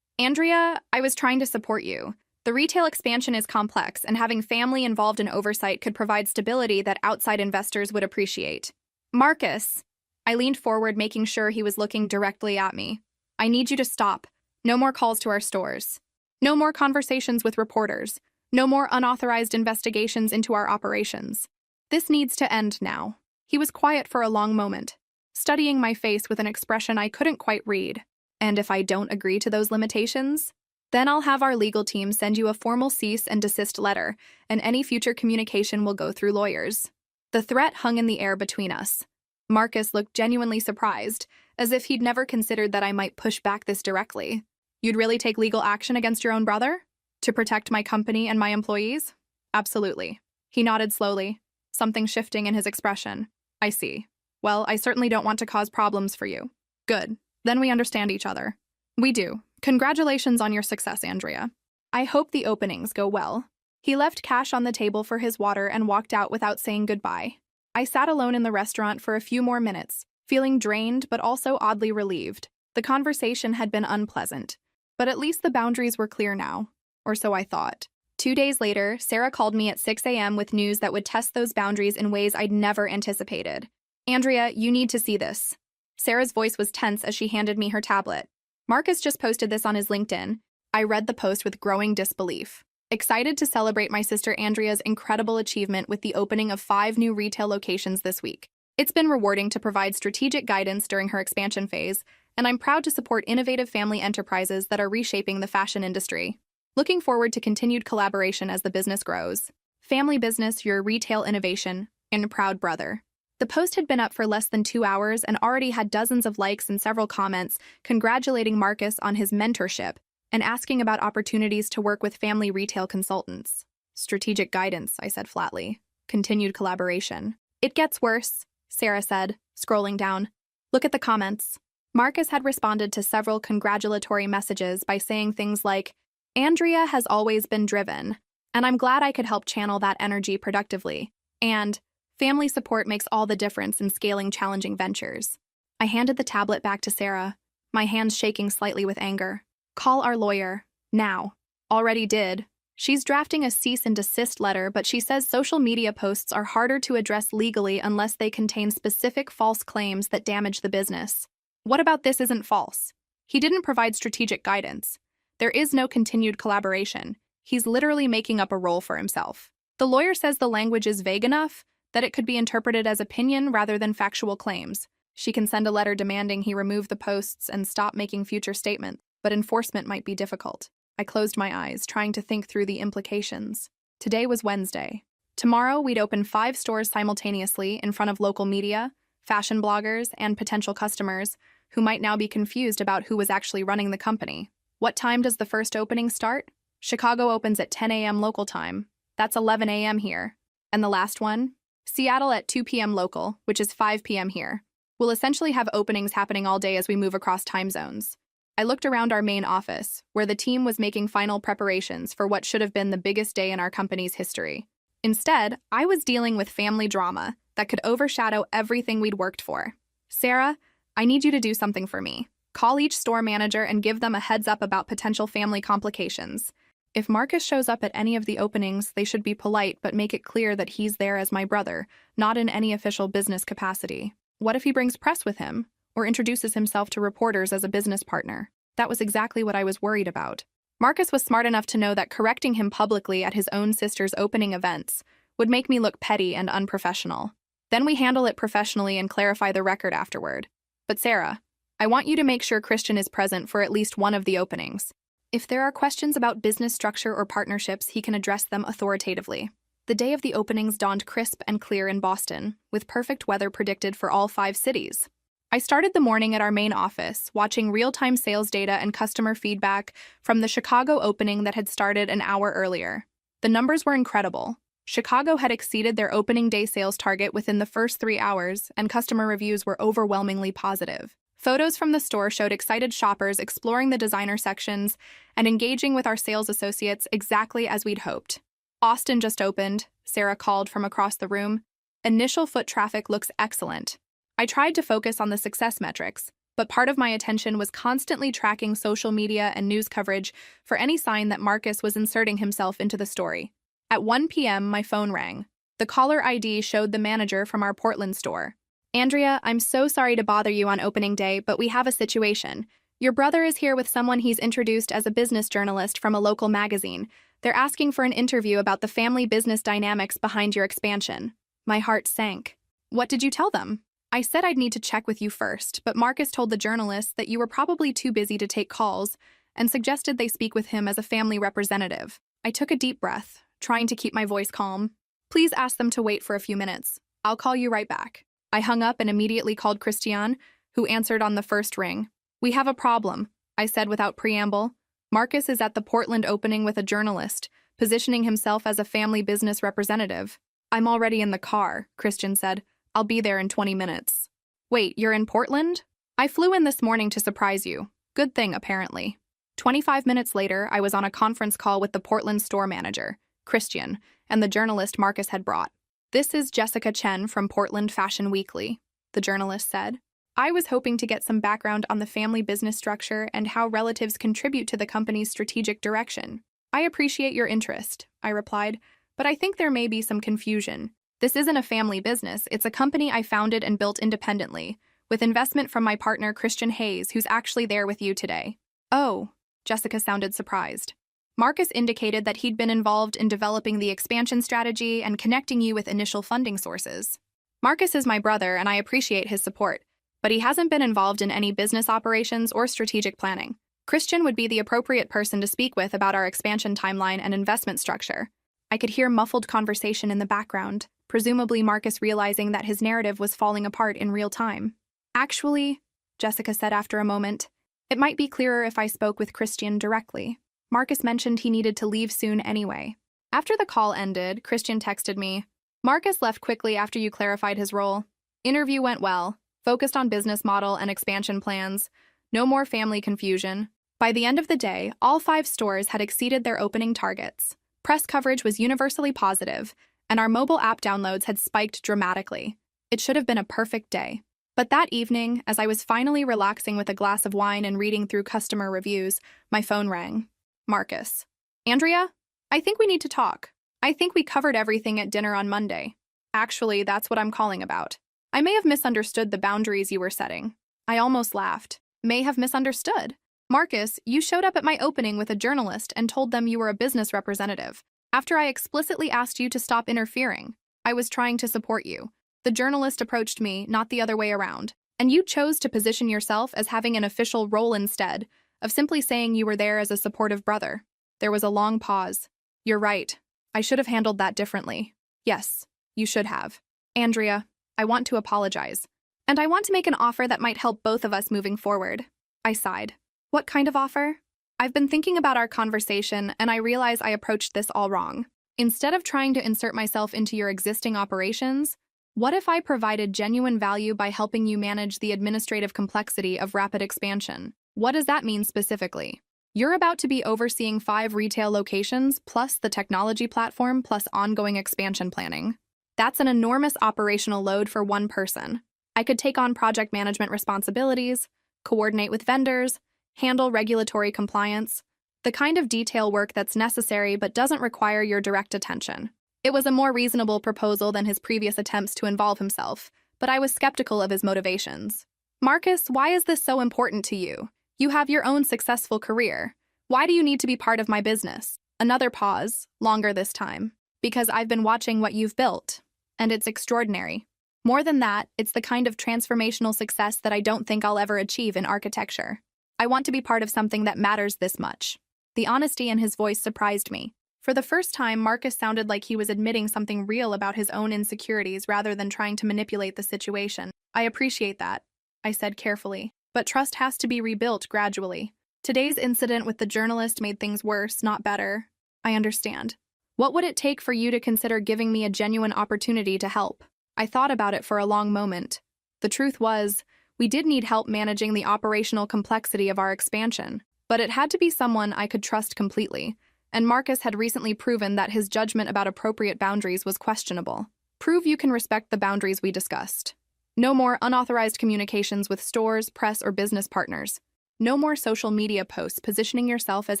Andrea, I was trying to support you. The retail expansion is complex, and having family involved in oversight could provide stability that outside investors would appreciate. Marcus! I leaned forward, making sure he was looking directly at me. I need you to stop. No more calls to our stores. No more conversations with reporters. No more unauthorized investigations into our operations. This needs to end now. He was quiet for a long moment, studying my face with an expression I couldn't quite read. And if I don't agree to those limitations, then I'll have our legal team send you a formal cease and desist letter, and any future communication will go through lawyers. The threat hung in the air between us. Marcus looked genuinely surprised, as if he'd never considered that I might push back this directly. You'd really take legal action against your own brother? To protect my company and my employees? Absolutely. He nodded slowly, something shifting in his expression. I see. Well, I certainly don't want to cause problems for you. Good. Then we understand each other. We do. Congratulations on your success, Andrea. I hope the openings go well. He left cash on the table for his water and walked out without saying goodbye. I sat alone in the restaurant for a few more minutes, feeling drained but also oddly relieved. The conversation had been unpleasant, but at least the boundaries were clear now, or so I thought. 2 days later, Sarah called me at 6 a.m. with news that would test those boundaries in ways I'd never anticipated. Andrea, you need to see this. Sarah's voice was tense as she handed me her tablet. Marcus just posted this on his LinkedIn. I read the post with growing disbelief. Excited to celebrate my sister Andrea's incredible achievement with the opening of 5 new retail locations this week. It's been rewarding to provide strategic guidance during her expansion phase, and I'm proud to support innovative family enterprises that are reshaping the fashion industry. Looking forward to continued collaboration as the business grows. Family business, your retail innovation, and proud brother. The post had been up for less than 2 hours and already had dozens of likes and several comments congratulating Marcus on his mentorship and asking about opportunities to work with family retail consultants. Strategic guidance, I said flatly. Continued collaboration. It gets worse, Sarah said, scrolling down. Look at the comments. Marcus had responded to several congratulatory messages by saying things like, Andrea has always been driven, and I'm glad I could help channel that energy productively. And family support makes all the difference in scaling challenging ventures. I handed the tablet back to Sarah, my hands shaking slightly with anger. Call our lawyer. Now. Already did. She's drafting a cease and desist letter, but she says social media posts are harder to address legally unless they contain specific false claims that damage the business. What about this isn't false? He didn't provide strategic guidance. There is no continued collaboration. He's literally making up a role for himself. The lawyer says the language is vague enough that it could be interpreted as opinion rather than factual claims. She can send a letter demanding he remove the posts and stop making future statements, but enforcement might be difficult. I closed my eyes, trying to think through the implications. Today was Wednesday. Tomorrow, we'd open 5 stores simultaneously in front of local media, fashion bloggers, and potential customers who might now be confused about who was actually running the company. What time does the first opening start? Chicago opens at 10 a.m. local time. That's 11 a.m. here. And the last one? Seattle at 2 p.m. local, which is 5 p.m. here. We'll essentially have openings happening all day as we move across time zones. I looked around our main office, where the team was making final preparations for what should have been the biggest day in our company's history. Instead, I was dealing with family drama that could overshadow everything we'd worked for. Sarah, I need you to do something for me. Call each store manager and give them a heads up about potential family complications. If Marcus shows up at any of the openings, they should be polite but make it clear that he's there as my brother, not in any official business capacity. What if he brings press with him, or introduces himself to reporters as a business partner? That was exactly what I was worried about. Marcus was smart enough to know that correcting him publicly at his own sister's opening events would make me look petty and unprofessional. Then we handle it professionally and clarify the record afterward. But Sarah, I want you to make sure Christian is present for at least one of the openings. If there are questions about business structure or partnerships, he can address them authoritatively. The day of the openings dawned crisp and clear in Boston, with perfect weather predicted for all 5 cities. I started the morning at our main office, watching real-time sales data and customer feedback from the Chicago opening that had started an hour earlier. The numbers were incredible. Chicago had exceeded their opening day sales target within the first 3 hours, and customer reviews were overwhelmingly positive. Photos from the store showed excited shoppers exploring the designer sections and engaging with our sales associates exactly as we'd hoped. Austin just opened, Sarah called from across the room. Initial foot traffic looks excellent. I tried to focus on the success metrics, but part of my attention was constantly tracking social media and news coverage for any sign that Marcus was inserting himself into the story. At 1 p.m., my phone rang. The caller ID showed the manager from our Portland store. Andrea, I'm so sorry to bother you on opening day, but we have a situation. Your brother is here with someone he's introduced as a business journalist from a local magazine. They're asking for an interview about the family business dynamics behind your expansion. My heart sank. What did you tell them? I said I'd need to check with you first, but Marcus told the journalist that you were probably too busy to take calls and suggested they speak with him as a family representative. I took a deep breath, trying to keep my voice calm. Please ask them to wait for a few minutes. I'll call you right back. I hung up and immediately called Christian, who answered on the first ring. We have a problem, I said without preamble. Marcus is at the Portland opening with a journalist, positioning himself as a family business representative. I'm already in the car, Christian said. I'll be there in 20 minutes. Wait, you're in Portland? I flew in this morning to surprise you. Good thing, apparently. 25 minutes later, I was on a conference call with the Portland store manager, Christian, and the journalist Marcus had brought. This is Jessica Chen from Portland Fashion Weekly, the journalist said. I was hoping to get some background on the family business structure and how relatives contribute to the company's strategic direction. I appreciate your interest, I replied, but I think there may be some confusion. This isn't a family business, it's a company I founded and built independently, with investment from my partner Christian Hayes, who's actually there with you today. Oh, Jessica sounded surprised. Marcus indicated that he'd been involved in developing the expansion strategy and connecting you with initial funding sources. Marcus is my brother and I appreciate his support, but he hasn't been involved in any business operations or strategic planning. Christian would be the appropriate person to speak with about our expansion timeline and investment structure. I could hear muffled conversation in the background, presumably Marcus realizing that his narrative was falling apart in real time. Actually, Jessica said after a moment, it might be clearer if I spoke with Christian directly. Marcus mentioned he needed to leave soon anyway. After the call ended, Christian texted me, Marcus left quickly after you clarified his role. Interview went well, focused on business model and expansion plans. No more family confusion. By the end of the day, all 5 stores had exceeded their opening targets. Press coverage was universally positive, and our mobile app downloads had spiked dramatically. It should have been a perfect day. But that evening, as I was finally relaxing with a glass of wine and reading through customer reviews, my phone rang. Marcus. Andrea? I think we need to talk. I think we covered everything at dinner on Monday. Actually, that's what I'm calling about. I may have misunderstood the boundaries you were setting. I almost laughed. May have misunderstood. Marcus, you showed up at my opening with a journalist and told them you were a business representative. After I explicitly asked you to stop interfering, I was trying to support you. The journalist approached me, not the other way around. And you chose to position yourself as having an official role instead of simply saying you were there as a supportive brother. There was a long pause. You're right. I should have handled that differently. Yes, you should have. Andrea, I want to apologize. And I want to make an offer that might help both of us moving forward. I sighed. What kind of offer? I've been thinking about our conversation, and I realize I approached this all wrong. Instead of trying to insert myself into your existing operations, what if I provided genuine value by helping you manage the administrative complexity of rapid expansion? What does that mean specifically? You're about to be overseeing 5 retail locations, plus the technology platform, plus ongoing expansion planning. That's an enormous operational load for one person. I could take on project management responsibilities, coordinate with vendors, handle regulatory compliance, The kind of detail work that's necessary but doesn't require your direct attention. It was a more reasonable proposal than his previous attempts to involve himself, but I was skeptical of his motivations. Marcus, why is this so important to you? You have your own successful career. Why do you need to be part of my business? Another pause, longer this time. Because I've been watching what you've built, and it's extraordinary. More than that, it's the kind of transformational success that I don't think I'll ever achieve in architecture. I want to be part of something that matters this much. The honesty in his voice surprised me. For the first time, Marcus sounded like he was admitting something real about his own insecurities rather than trying to manipulate the situation. I appreciate that, I said carefully. But trust has to be rebuilt gradually. Today's incident with the journalist made things worse, not better. I understand. What would it take for you to consider giving me a genuine opportunity to help? I thought about it for a long moment. The truth was, we did need help managing the operational complexity of our expansion, but it had to be someone I could trust completely, and Marcus had recently proven that his judgment about appropriate boundaries was questionable. Prove you can respect the boundaries we discussed. No more unauthorized communications with stores, press, or business partners. No more social media posts positioning yourself as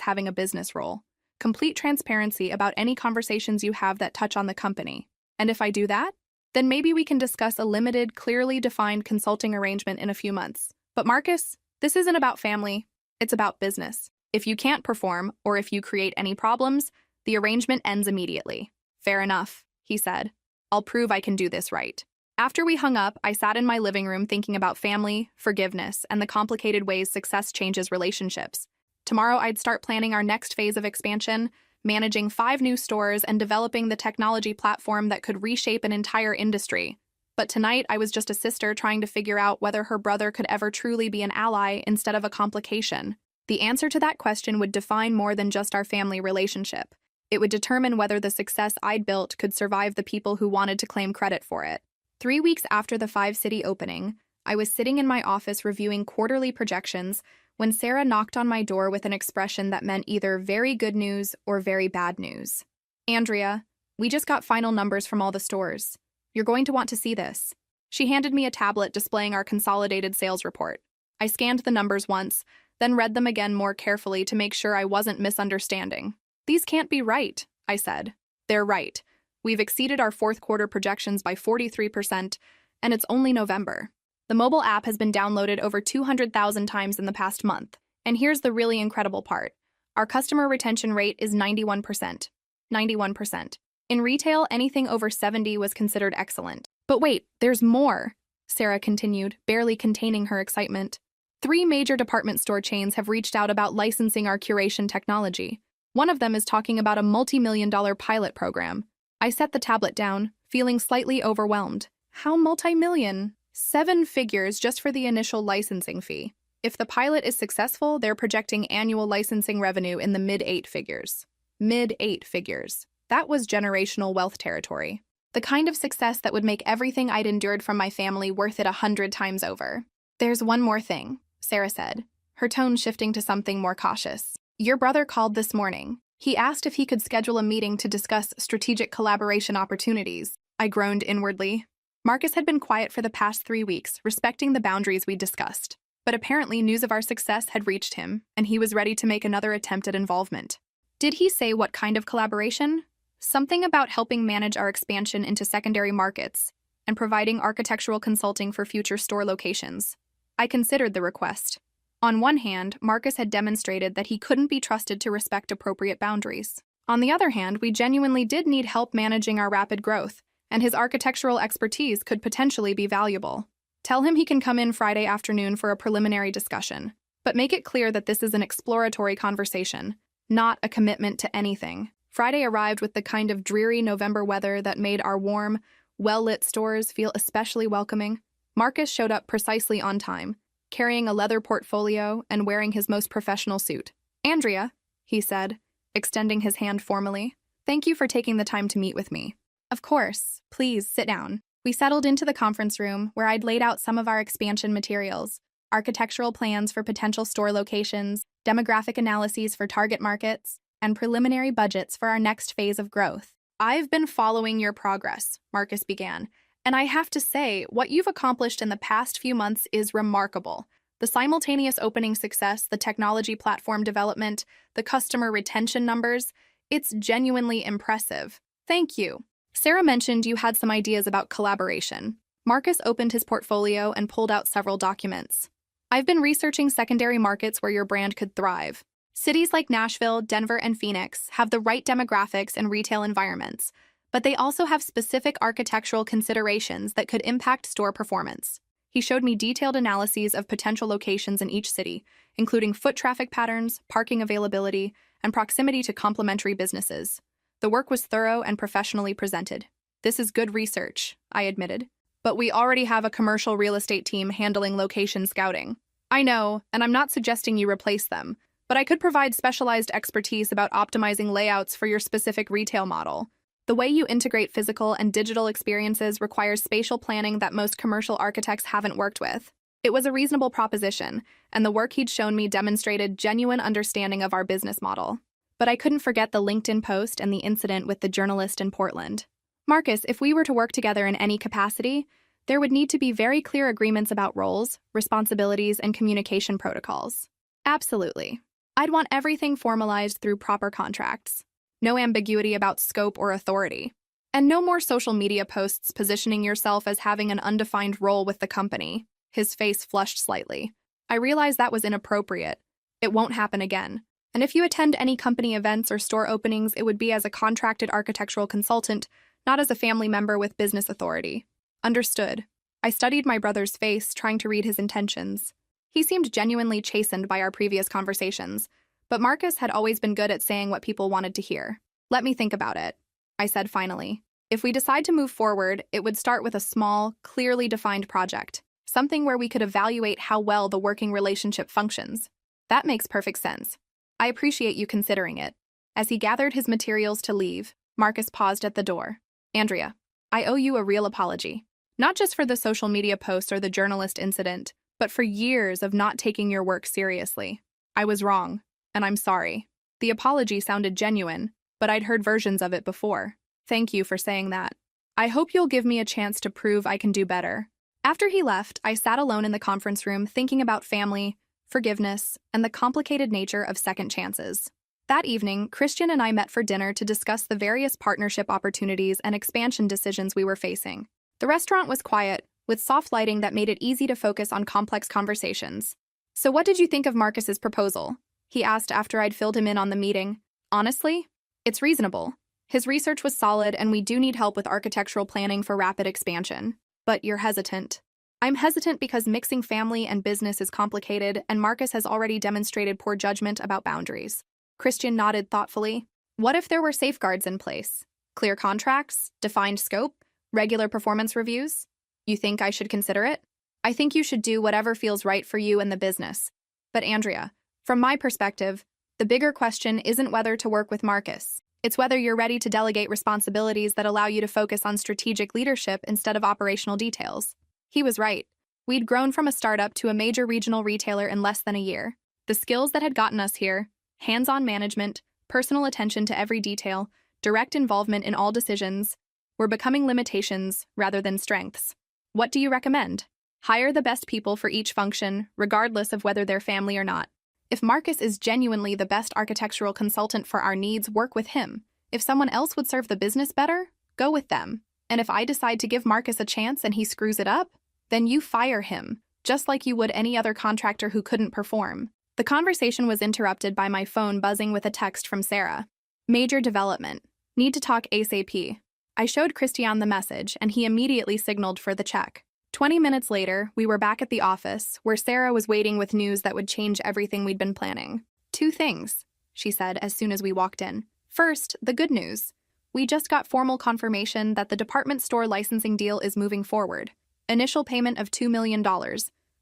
having a business role. Complete transparency about any conversations you have that touch on the company. And if I do that, then maybe we can discuss a limited, clearly defined consulting arrangement in a few months. But Marcus, this isn't about family, it's about business. If you can't perform, or if you create any problems, the arrangement ends immediately. Fair enough, he said. I'll prove I can do this right. After we hung up, I sat in my living room thinking about family, forgiveness, and the complicated ways success changes relationships. Tomorrow I'd start planning our next phase of expansion, managing 5 new stores and developing the technology platform that could reshape an entire industry. But tonight I was just a sister trying to figure out whether her brother could ever truly be an ally instead of a complication. The answer to that question would define more than just our family relationship. It would determine whether the success I'd built could survive the people who wanted to claim credit for it. 3 weeks after the 5-city opening, I was sitting in my office reviewing quarterly projections when Sarah knocked on my door with an expression that meant either very good news or very bad news. Andrea, we just got final numbers from all the stores. You're going to want to see this. She handed me a tablet displaying our consolidated sales report. I scanned the numbers once, then read them again more carefully to make sure I wasn't misunderstanding. These can't be right, I said. They're right. We've exceeded our 4th quarter projections by 43%, and it's only November. The mobile app has been downloaded over 200,000 times in the past month. And here's the really incredible part. Our customer retention rate is 91%. 91%. In retail, anything over 70 was considered excellent. But wait, there's more, Sarah continued, barely containing her excitement. 3 major department store chains have reached out about licensing our curation technology. One of them is talking about a multi-million-dollar pilot program. I set the tablet down, feeling slightly overwhelmed. How multi-million? 7 figures just for the initial licensing fee. If the pilot is successful, they're projecting annual licensing revenue in the mid-8 figures. Mid-8 figures. That was generational wealth territory. The kind of success that would make everything I'd endured from my family worth it 100 times over. There's one more thing, Sarah said, her tone shifting to something more cautious. Your brother called this morning. He asked if he could schedule a meeting to discuss strategic collaboration opportunities. I groaned inwardly. Marcus had been quiet for the past 3 weeks, respecting the boundaries we discussed. But apparently news of our success had reached him, and he was ready to make another attempt at involvement. Did he say what kind of collaboration? Something about helping manage our expansion into secondary markets and providing architectural consulting for future store locations. I considered the request. On one hand, Marcus had demonstrated that he couldn't be trusted to respect appropriate boundaries. On the other hand, we genuinely did need help managing our rapid growth, and his architectural expertise could potentially be valuable. Tell him he can come in Friday afternoon for a preliminary discussion, but make it clear that this is an exploratory conversation, not a commitment to anything. Friday arrived with the kind of dreary November weather that made our warm, well-lit stores feel especially welcoming. Marcus showed up precisely on time, carrying a leather portfolio and wearing his most professional suit. Andrea, he said, extending his hand formally, thank you for taking the time to meet with me. Of course, please sit down. We settled into the conference room where I'd laid out some of our expansion materials, architectural plans for potential store locations, demographic analyses for target markets, and preliminary budgets for our next phase of growth. I've been following your progress, Marcus began, and I have to say, what you've accomplished in the past few months is remarkable. The simultaneous opening success, the technology platform development, the customer retention numbers, it's genuinely impressive. Thank you. Sarah mentioned you had some ideas about collaboration. Marcus opened his portfolio and pulled out several documents. I've been researching secondary markets where your brand could thrive. Cities like Nashville, Denver, and Phoenix have the right demographics and retail environments, but they also have specific architectural considerations that could impact store performance. He showed me detailed analyses of potential locations in each city, including foot traffic patterns, parking availability, and proximity to complementary businesses. The work was thorough and professionally presented. This is good research, I admitted. But we already have a commercial real estate team handling location scouting. I know, and I'm not suggesting you replace them, but I could provide specialized expertise about optimizing layouts for your specific retail model. The way you integrate physical and digital experiences requires spatial planning that most commercial architects haven't worked with. It was a reasonable proposition, and the work he'd shown me demonstrated genuine understanding of our business model. But I couldn't forget the LinkedIn post and the incident with the journalist in Portland. Marcus, if we were to work together in any capacity, there would need to be very clear agreements about roles, responsibilities, and communication protocols. Absolutely. I'd want everything formalized through proper contracts. No ambiguity about scope or authority. And no more social media posts positioning yourself as having an undefined role with the company. His face flushed slightly. I realized that was inappropriate. It won't happen again. And if you attend any company events or store openings, it would be as a contracted architectural consultant, not as a family member with business authority. Understood. I studied my brother's face, trying to read his intentions. He seemed genuinely chastened by our previous conversations, but Marcus had always been good at saying what people wanted to hear. Let me think about it, I said finally. If we decide to move forward, it would start with a small, clearly defined project, something where we could evaluate how well the working relationship functions. That makes perfect sense. I appreciate you considering it. As he gathered his materials to leave, Marcus paused at the door. Andrea, I owe you a real apology. Not just for the social media post or the journalist incident, but for years of not taking your work seriously. I was wrong, and I'm sorry. The apology sounded genuine, but I'd heard versions of it before. Thank you for saying that. I hope you'll give me a chance to prove I can do better. After he left, I sat alone in the conference room thinking about family, forgiveness, and the complicated nature of second chances. That evening, Christian and I met for dinner to discuss the various partnership opportunities and expansion decisions we were facing. The restaurant was quiet, with soft lighting that made it easy to focus on complex conversations. So what did you think of Marcus's proposal? He asked after I'd filled him in on the meeting. Honestly, it's reasonable. His research was solid, and we do need help with architectural planning for rapid expansion. But you're hesitant. I'm hesitant because mixing family and business is complicated, and Marcus has already demonstrated poor judgment about boundaries. Christian nodded thoughtfully. What if there were safeguards in place? Clear contracts? Defined scope? Regular performance reviews? You think I should consider it? I think you should do whatever feels right for you and the business. But Andrea, from my perspective, the bigger question isn't whether to work with Marcus. It's whether you're ready to delegate responsibilities that allow you to focus on strategic leadership instead of operational details. He was right. We'd grown from a startup to a major regional retailer in less than a year. The skills that had gotten us here, hands-on management, personal attention to every detail, direct involvement in all decisions, were becoming limitations rather than strengths. What do you recommend? Hire the best people for each function, regardless of whether they're family or not. If Marcus is genuinely the best architectural consultant for our needs, work with him. If someone else would serve the business better, go with them. And if I decide to give Marcus a chance and he screws it up, then you fire him, just like you would any other contractor who couldn't perform. The conversation was interrupted by my phone buzzing with a text from Sarah. Major development. Need to talk ASAP. I showed Christian the message, and he immediately signaled for the check. 20 minutes later, we were back at the office, where Sarah was waiting with news that would change everything we'd been planning. 2 things, she said as soon as we walked in. First, the good news. We just got formal confirmation that the department store licensing deal is moving forward. Initial payment of $2 million,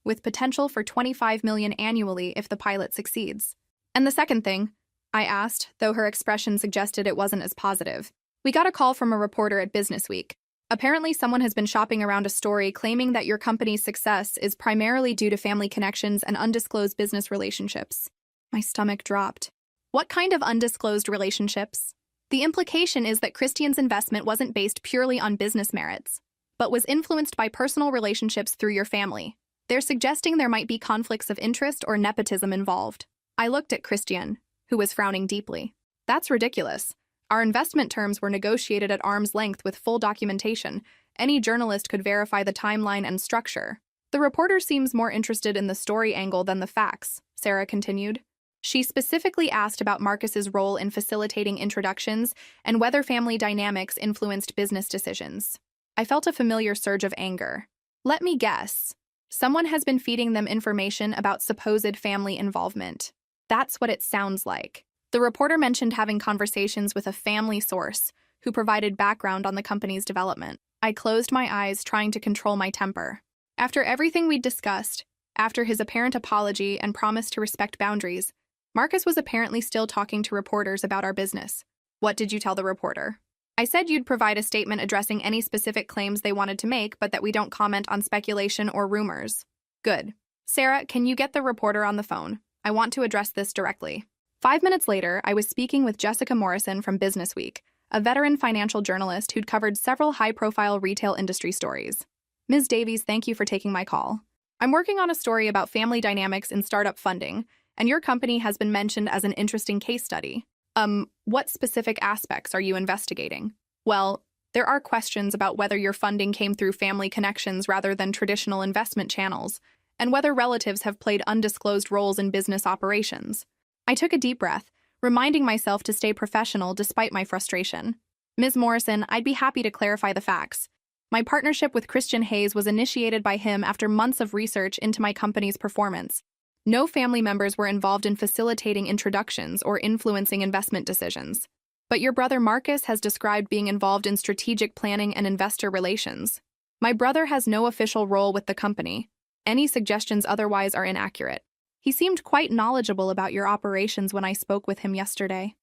with potential for $25 million annually if the pilot succeeds. And the second thing, I asked, though her expression suggested it wasn't as positive. We got a call from a reporter at Business Week. Apparently, someone has been shopping around a story claiming that your company's success is primarily due to family connections and undisclosed business relationships. My stomach dropped. What kind of undisclosed relationships? The implication is that Christian's investment wasn't based purely on business merits, but was influenced by personal relationships through your family. They're suggesting there might be conflicts of interest or nepotism involved. I looked at Christian, who was frowning deeply. That's ridiculous. Our investment terms were negotiated at arm's length with full documentation. Any journalist could verify the timeline and structure. The reporter seems more interested in the story angle than the facts, Sarah continued. She specifically asked about Marcus's role in facilitating introductions and whether family dynamics influenced business decisions. I felt a familiar surge of anger. Let me guess. Someone has been feeding them information about supposed family involvement. That's what it sounds like. The reporter mentioned having conversations with a family source who provided background on the company's development. I closed my eyes, trying to control my temper. After everything we'd discussed, after his apparent apology and promise to respect boundaries, Marcus was apparently still talking to reporters about our business. What did you tell the reporter? I said you'd provide a statement addressing any specific claims they wanted to make, but that we don't comment on speculation or rumors. Good. Sarah, can you get the reporter on the phone? I want to address this directly. 5 minutes later, I was speaking with Jessica Morrison from Business Week, a veteran financial journalist who'd covered several high-profile retail industry stories. Ms. Davies, thank you for taking my call. I'm working on a story about family dynamics in startup funding, and your company has been mentioned as an interesting case study. What specific aspects are you investigating? Well, there are questions about whether your funding came through family connections rather than traditional investment channels, and whether relatives have played undisclosed roles in business operations. I took a deep breath, reminding myself to stay professional despite my frustration. Ms. Morrison, I'd be happy to clarify the facts. My partnership with Christian Hayes was initiated by him after months of research into my company's performance. No family members were involved in facilitating introductions or influencing investment decisions. But your brother Marcus has described being involved in strategic planning and investor relations. My brother has no official role with the company. Any suggestions otherwise are inaccurate. He seemed quite knowledgeable about your operations when I spoke with him yesterday.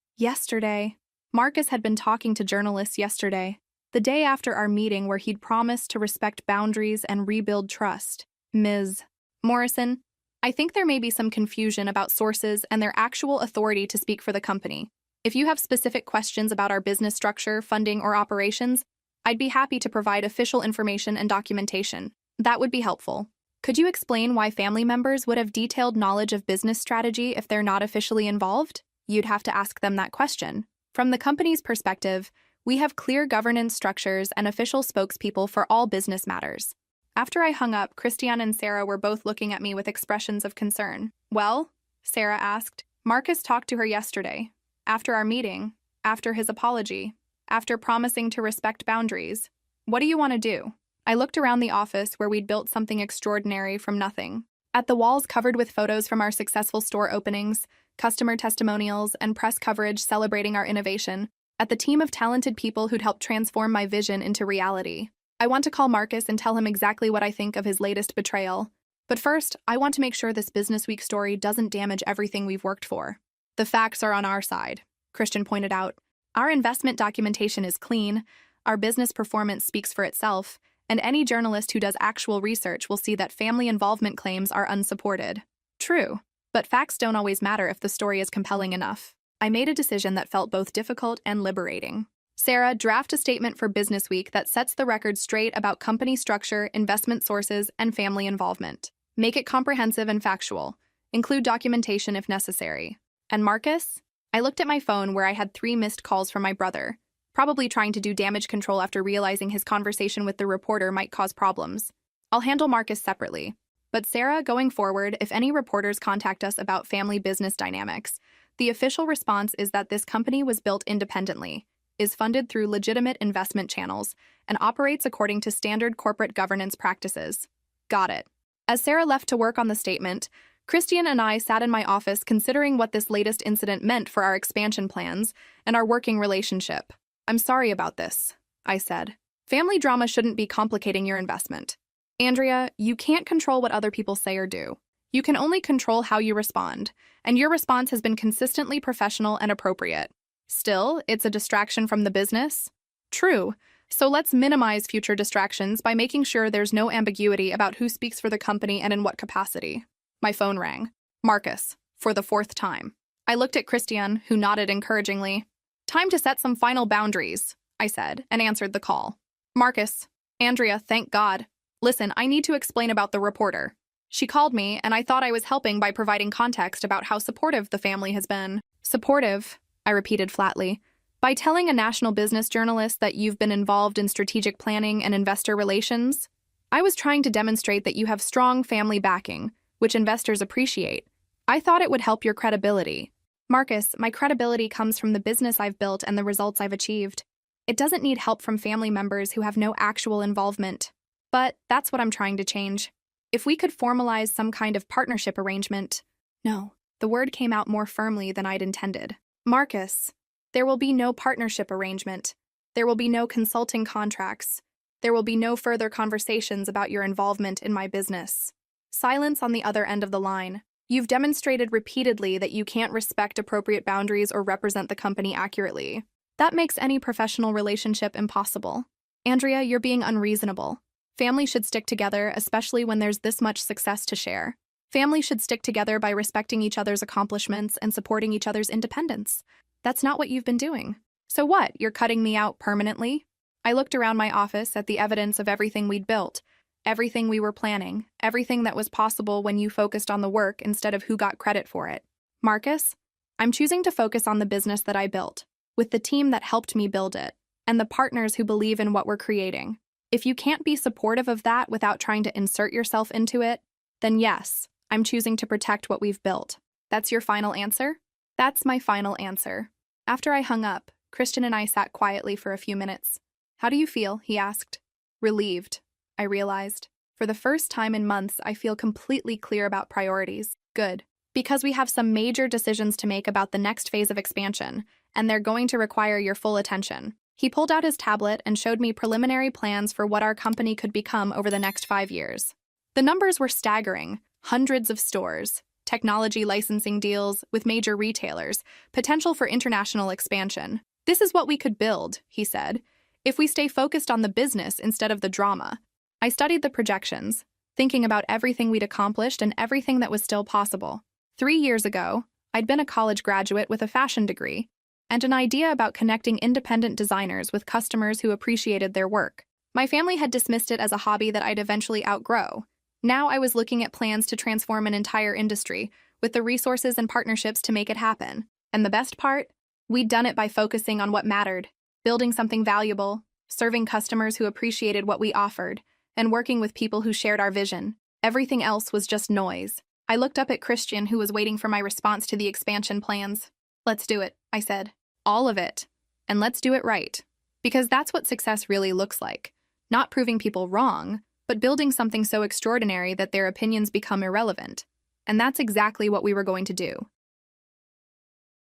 Marcus had been talking to journalists yesterday, the day after our meeting where he'd promised to respect boundaries and rebuild trust. Ms. Morrison, I think there may be some confusion about sources and their actual authority to speak for the company. If you have specific questions about our business structure, funding, or operations, I'd be happy to provide official information and documentation. That would be helpful. Could you explain why family members would have detailed knowledge of business strategy if they're not officially involved? You'd have to ask them that question. From the company's perspective, we have clear governance structures and official spokespeople for all business matters. After I hung up, Christian and Sarah were both looking at me with expressions of concern. Well, Sarah asked. Marcus talked to her yesterday, after our meeting, after his apology, after promising to respect boundaries. What do you want to do? I looked around the office where we'd built something extraordinary from nothing. At the walls covered with photos from our successful store openings, customer testimonials, and press coverage celebrating our innovation, at the team of talented people who'd helped transform my vision into reality. I want to call Marcus and tell him exactly what I think of his latest betrayal. But first, I want to make sure this Business Week story doesn't damage everything we've worked for. The facts are on our side, Christian pointed out. Our investment documentation is clean, our business performance speaks for itself, and any journalist who does actual research will see that family involvement claims are unsupported. True, but facts don't always matter if the story is compelling enough. I made a decision that felt both difficult and liberating. Sarah, draft a statement for Business Week that sets the record straight about company structure, investment sources, and family involvement. Make it comprehensive and factual. Include documentation if necessary. And Marcus? I looked at my phone where I had 3 missed calls from my brother, probably trying to do damage control after realizing his conversation with the reporter might cause problems. I'll handle Marcus separately. But Sarah, going forward, if any reporters contact us about family business dynamics, the official response is that this company was built independently, is funded through legitimate investment channels, and operates according to standard corporate governance practices. Got it. As Sarah left to work on the statement, Christian and I sat in my office considering what this latest incident meant for our expansion plans and our working relationship. I'm sorry about this, I said. Family drama shouldn't be complicating your investment. Andrea, you can't control what other people say or do. You can only control how you respond, and your response has been consistently professional and appropriate. Still, it's a distraction from the business? True. So let's minimize future distractions by making sure there's no ambiguity about who speaks for the company and in what capacity. My phone rang. Marcus, for the 4th time. I looked at Christian, who nodded encouragingly. Time to set some final boundaries, I said, and answered the call. Marcus, Andrea, thank God. Listen, I need to explain about the reporter. She called me, and I thought I was helping by providing context about how supportive the family has been. Supportive, I repeated flatly. By telling a national business journalist that you've been involved in strategic planning and investor relations, I was trying to demonstrate that you have strong family backing, which investors appreciate. I thought it would help your credibility. Marcus, my credibility comes from the business I've built and the results I've achieved. It doesn't need help from family members who have no actual involvement. But that's what I'm trying to change. If we could formalize some kind of partnership arrangement— No, the word came out more firmly than I'd intended. Marcus, there will be no partnership arrangement. There will be no consulting contracts. There will be no further conversations about your involvement in my business. Silence on the other end of the line. You've demonstrated repeatedly that you can't respect appropriate boundaries or represent the company accurately. That makes any professional relationship impossible. Andrea, you're being unreasonable. Family should stick together, especially when there's this much success to share. Family should stick together by respecting each other's accomplishments and supporting each other's independence. That's not what you've been doing. So what, you're cutting me out permanently? I looked around my office at the evidence of everything we'd built, everything we were planning, everything that was possible when you focused on the work instead of who got credit for it. Marcus, I'm choosing to focus on the business that I built, with the team that helped me build it, and the partners who believe in what we're creating. If you can't be supportive of that without trying to insert yourself into it, then yes, I'm choosing to protect what we've built. That's your final answer? That's my final answer. After I hung up, Christian and I sat quietly for a few minutes. How do you feel? He asked. Relieved, I realized. For the first time in months, I feel completely clear about priorities. Good. Because we have some major decisions to make about the next phase of expansion, and they're going to require your full attention. He pulled out his tablet and showed me preliminary plans for what our company could become over the next 5 years. The numbers were staggering. Hundreds of stores, technology licensing deals with major retailers, potential for international expansion. This is what we could build, he said, if we stay focused on the business instead of the drama. I studied the projections, thinking about everything we'd accomplished and everything that was still possible. 3 years ago, I'd been a college graduate with a fashion degree, and an idea about connecting independent designers with customers who appreciated their work. My family had dismissed it as a hobby that I'd eventually outgrow. Now I was looking at plans to transform an entire industry, with the resources and partnerships to make it happen. And the best part? We'd done it by focusing on what mattered, building something valuable, serving customers who appreciated what we offered, and working with people who shared our vision. Everything else was just noise. I looked up at Christian, who was waiting for my response to the expansion plans. Let's do it, I said. All of it. And let's do it right. Because that's what success really looks like. Not proving people wrong, but building something so extraordinary that their opinions become irrelevant. And that's exactly what we were going to do.